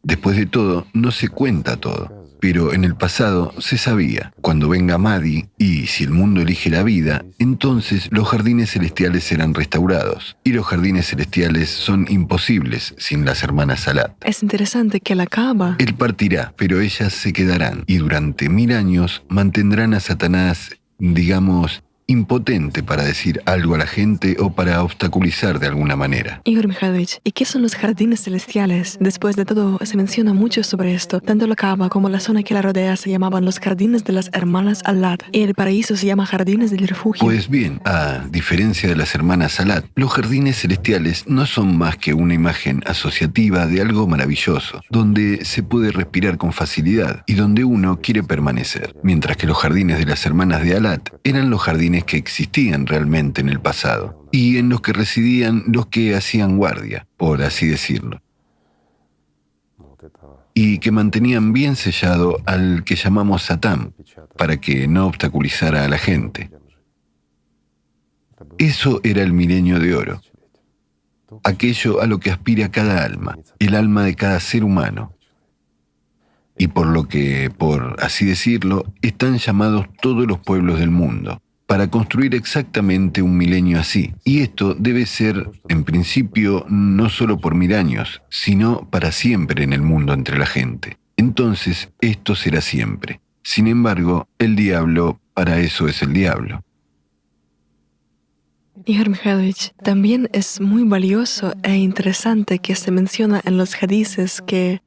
[SPEAKER 1] Después de todo, no se cuenta todo. Pero en el pasado se sabía, cuando venga Mahdi, y si el mundo elige la vida, entonces los jardines celestiales serán restaurados. Y los jardines celestiales son imposibles sin las hermanas Salat.
[SPEAKER 2] Es interesante que la Kaaba
[SPEAKER 1] Él partirá, pero ellas se quedarán, y durante 1000 años mantendrán a Satanás, digamos, impotente para decir algo a la gente o para obstaculizar de alguna manera.
[SPEAKER 2] Igor Mikhailovich, ¿y qué son los jardines celestiales? Después de todo, se menciona mucho sobre esto. Tanto la Kaaba como la zona que la rodea se llamaban los jardines de las hermanas Alad, y el paraíso se llama jardines del refugio.
[SPEAKER 1] Pues bien, a diferencia de las hermanas Salat, los jardines celestiales no son más que una imagen asociativa de algo maravilloso, donde se puede respirar con facilidad y donde uno quiere permanecer, mientras que los jardines de las hermanas de Alat eran los jardines jardines que existían realmente en el pasado y en los que residían los que hacían guardia, por así decirlo, y que mantenían bien sellado al que llamamos Satán para que no obstaculizara a la gente. Eso era el milenio de oro, aquello a lo que aspira cada alma, el alma de cada ser humano, y por lo que, por así decirlo, están llamados todos los pueblos del mundo, para construir exactamente un milenio así. Y esto debe ser, en principio, no solo por 1000 años, sino para siempre en el mundo entre la gente. Entonces, esto será siempre. Sin embargo, el diablo, para eso es el diablo.
[SPEAKER 2] Igor Mikhailovich, también es muy valioso e interesante que se menciona en los hadices que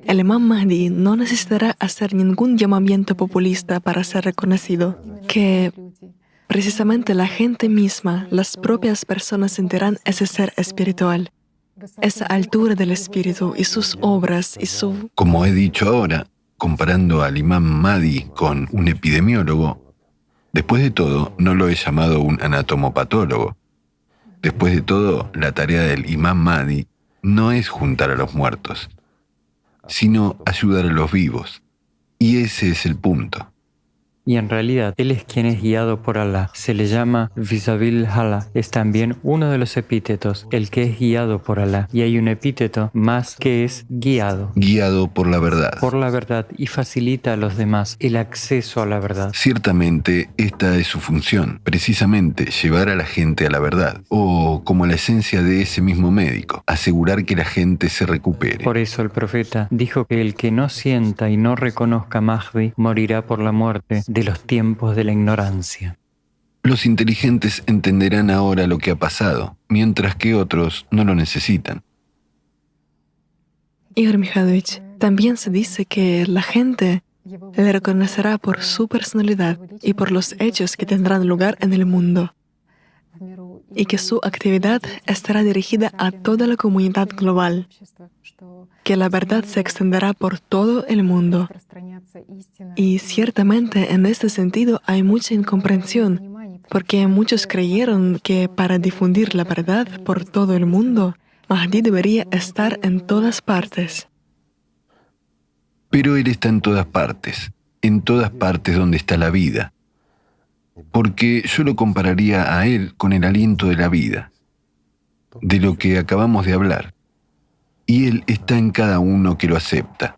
[SPEAKER 2] el Imam Mahdi no necesitará hacer ningún llamamiento populista para ser reconocido, que precisamente la gente misma, las propias personas sentirán ese ser espiritual, esa altura del espíritu y sus obras y su...
[SPEAKER 1] Como he dicho ahora, comparando al Imam Mahdi con un epidemiólogo, después de todo, no lo he llamado un anatomopatólogo. Después de todo, la tarea del Imam Mahdi no es juntar a los muertos, sino ayudar a los vivos. Y ese es el punto.
[SPEAKER 3] Y en realidad, él es quien es guiado por Alá. Se le llama Visabil Hala. Es también uno de los epítetos, el que es guiado por Alá. Y hay un epíteto más que es guiado.
[SPEAKER 1] Guiado por la verdad.
[SPEAKER 3] Por la verdad, y facilita a los demás el acceso a la verdad.
[SPEAKER 1] Ciertamente, esta es su función, precisamente llevar a la gente a la verdad, o como la esencia de ese mismo médico, asegurar que la gente se recupere.
[SPEAKER 3] Por eso el profeta dijo que el que no sienta y no reconozca Mahdi morirá por la muerte de los tiempos de la ignorancia.
[SPEAKER 1] Los inteligentes entenderán ahora lo que ha pasado, mientras que otros no lo necesitan.
[SPEAKER 2] Igor Mikhailovich, también se dice que la gente le reconocerá por su personalidad y por los hechos que tendrán lugar en el mundo, y que su actividad estará dirigida a toda la comunidad global, que la verdad se extenderá por todo el mundo. Y ciertamente en este sentido hay mucha incomprensión, porque muchos creyeron que para difundir la verdad por todo el mundo, Mahdi debería estar en todas partes.
[SPEAKER 1] Pero él está en todas partes donde está la vida, porque yo lo compararía a él con el aliento de la vida, de lo que acabamos de hablar, y él está en cada uno que lo acepta.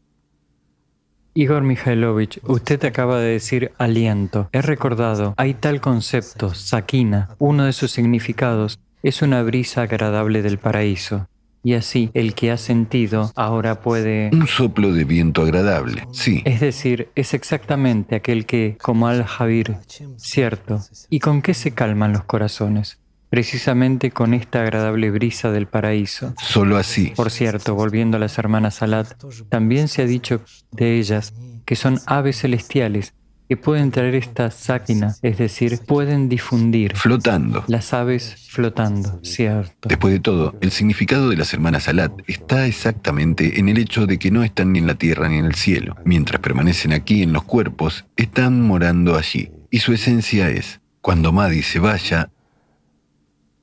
[SPEAKER 3] Igor Mikhailovich, usted acaba de decir aliento. He recordado, hay tal concepto, sakina. Uno de sus significados es una brisa agradable del paraíso. Y así, el que ha sentido ahora puede...
[SPEAKER 1] Un soplo de viento agradable, sí.
[SPEAKER 3] Es decir, es exactamente aquel que, como al-Jabir, cierto. ¿Y con qué se calman los corazones? Precisamente con esta agradable brisa del paraíso.
[SPEAKER 1] Solo así.
[SPEAKER 3] Por cierto, volviendo a las hermanas Salat, también se ha dicho de ellas que son aves celestiales que pueden traer esta sáquina, es decir, pueden difundir.
[SPEAKER 1] Flotando.
[SPEAKER 3] Las aves flotando, cierto.
[SPEAKER 1] Después de todo, el significado de las hermanas Salat está exactamente en el hecho de que no están ni en la tierra ni en el cielo. Mientras permanecen aquí en los cuerpos, están morando allí. Y su esencia es, cuando Mahdi se vaya,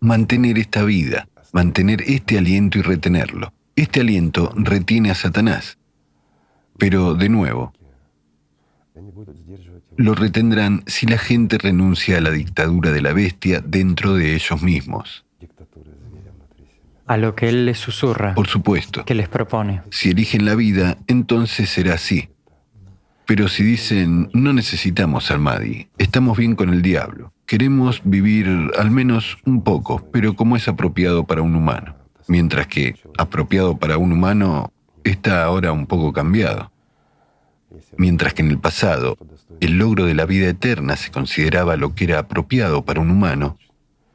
[SPEAKER 1] mantener esta vida, mantener este aliento y retenerlo. Este aliento retiene a Satanás. Pero, de nuevo, lo retendrán si la gente renuncia a la dictadura de la bestia dentro de ellos mismos.
[SPEAKER 3] A lo que él les susurra.
[SPEAKER 1] Por supuesto.
[SPEAKER 3] Que les propone.
[SPEAKER 1] Si eligen la vida, entonces será así. Pero si dicen, no necesitamos al Mahdi, estamos bien con el diablo, queremos vivir al menos un poco, pero como es apropiado para un humano. Mientras que apropiado para un humano está ahora un poco cambiado. Mientras que en el pasado, el logro de la vida eterna se consideraba lo que era apropiado para un humano,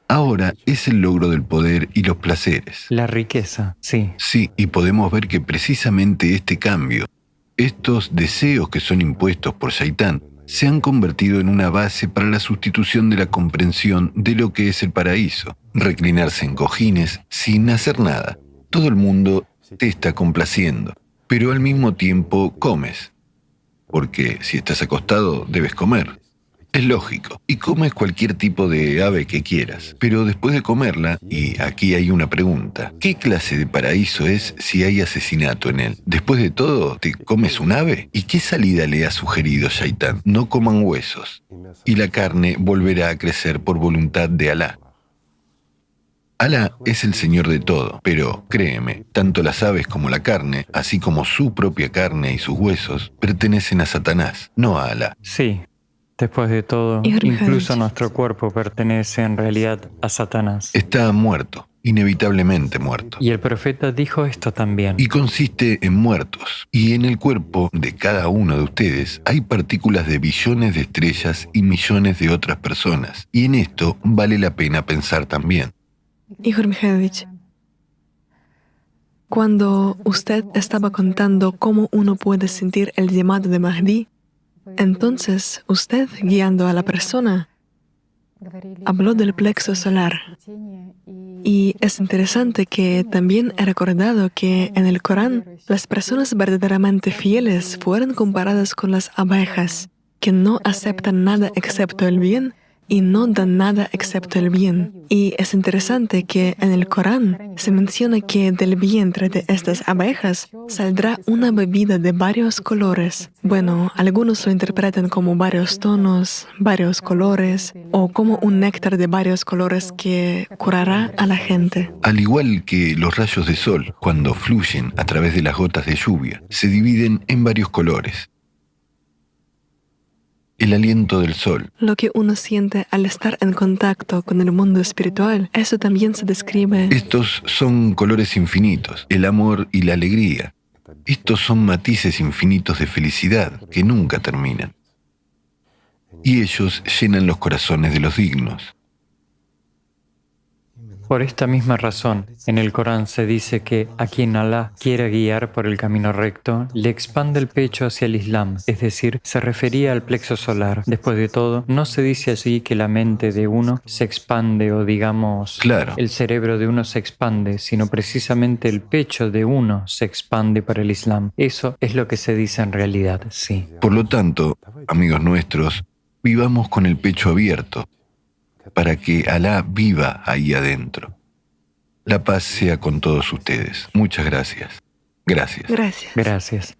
[SPEAKER 1] ahora es el logro del poder y los placeres.
[SPEAKER 3] La riqueza, sí.
[SPEAKER 1] Sí, y podemos ver que precisamente este cambio, estos deseos que son impuestos por Shaitán, se han convertido en una base para la sustitución de la comprensión de lo que es el paraíso. Reclinarse en cojines sin hacer nada. Todo el mundo te está complaciendo, pero al mismo tiempo comes. Porque si estás acostado, debes comer. Es lógico, y comes cualquier tipo de ave que quieras, pero después de comerla, y aquí hay una pregunta, ¿qué clase de paraíso es si hay asesinato en él? Después de todo, ¿te comes un ave? ¿Y qué salida le ha sugerido Shaitán? No coman huesos, y la carne volverá a crecer por voluntad de Alá. Alá es el Señor de todo, pero créeme, tanto las aves como la carne, así como su propia carne y sus huesos, pertenecen a Satanás, no a Alá.
[SPEAKER 3] Sí, después de todo, incluso nuestro cuerpo pertenece en realidad a Satanás.
[SPEAKER 1] Está muerto, inevitablemente muerto.
[SPEAKER 3] Y el profeta dijo esto también.
[SPEAKER 1] Y consiste en muertos. Y en el cuerpo de cada uno de ustedes hay partículas de billones de estrellas y millones de otras personas. Y en esto vale la pena pensar también.
[SPEAKER 2] Igor Mikhailovich, cuando usted estaba contando cómo uno puede sentir el llamado de Mahdi, entonces usted, guiando a la persona, habló del plexo solar. Y es interesante que también he recordado que en el Corán las personas verdaderamente fieles fueron comparadas con las abejas, que no aceptan nada excepto el bien y no dan nada excepto el bien. Y es interesante que en el Corán se menciona que del vientre de estas abejas saldrá una bebida de varios colores. Bueno, algunos lo interpretan como varios tonos, varios colores, o como un néctar de varios colores que curará a la gente.
[SPEAKER 1] Al igual que los rayos de sol, cuando fluyen a través de las gotas de lluvia, se dividen en varios colores. El aliento del sol.
[SPEAKER 2] Lo que uno siente al estar en contacto con el mundo espiritual, eso también se describe.
[SPEAKER 1] Estos son colores infinitos, el amor y la alegría. Estos son matices infinitos de felicidad que nunca terminan. Y ellos llenan los corazones de los dignos.
[SPEAKER 3] Por esta misma razón, en el Corán se dice que a quien Alá quiera guiar por el camino recto, le expande el pecho hacia el Islam, es decir, se refería al plexo solar. Después de todo, no se dice allí que la mente de uno se expande o digamos,
[SPEAKER 1] claro,
[SPEAKER 3] el cerebro de uno se expande, sino precisamente el pecho de uno se expande para el Islam. Eso es lo que se dice en realidad, sí.
[SPEAKER 1] Por lo tanto, amigos nuestros, vivamos con el pecho abierto, para que Alá viva ahí adentro. La paz sea con todos ustedes. Muchas gracias. Gracias.
[SPEAKER 2] Gracias.
[SPEAKER 3] Gracias.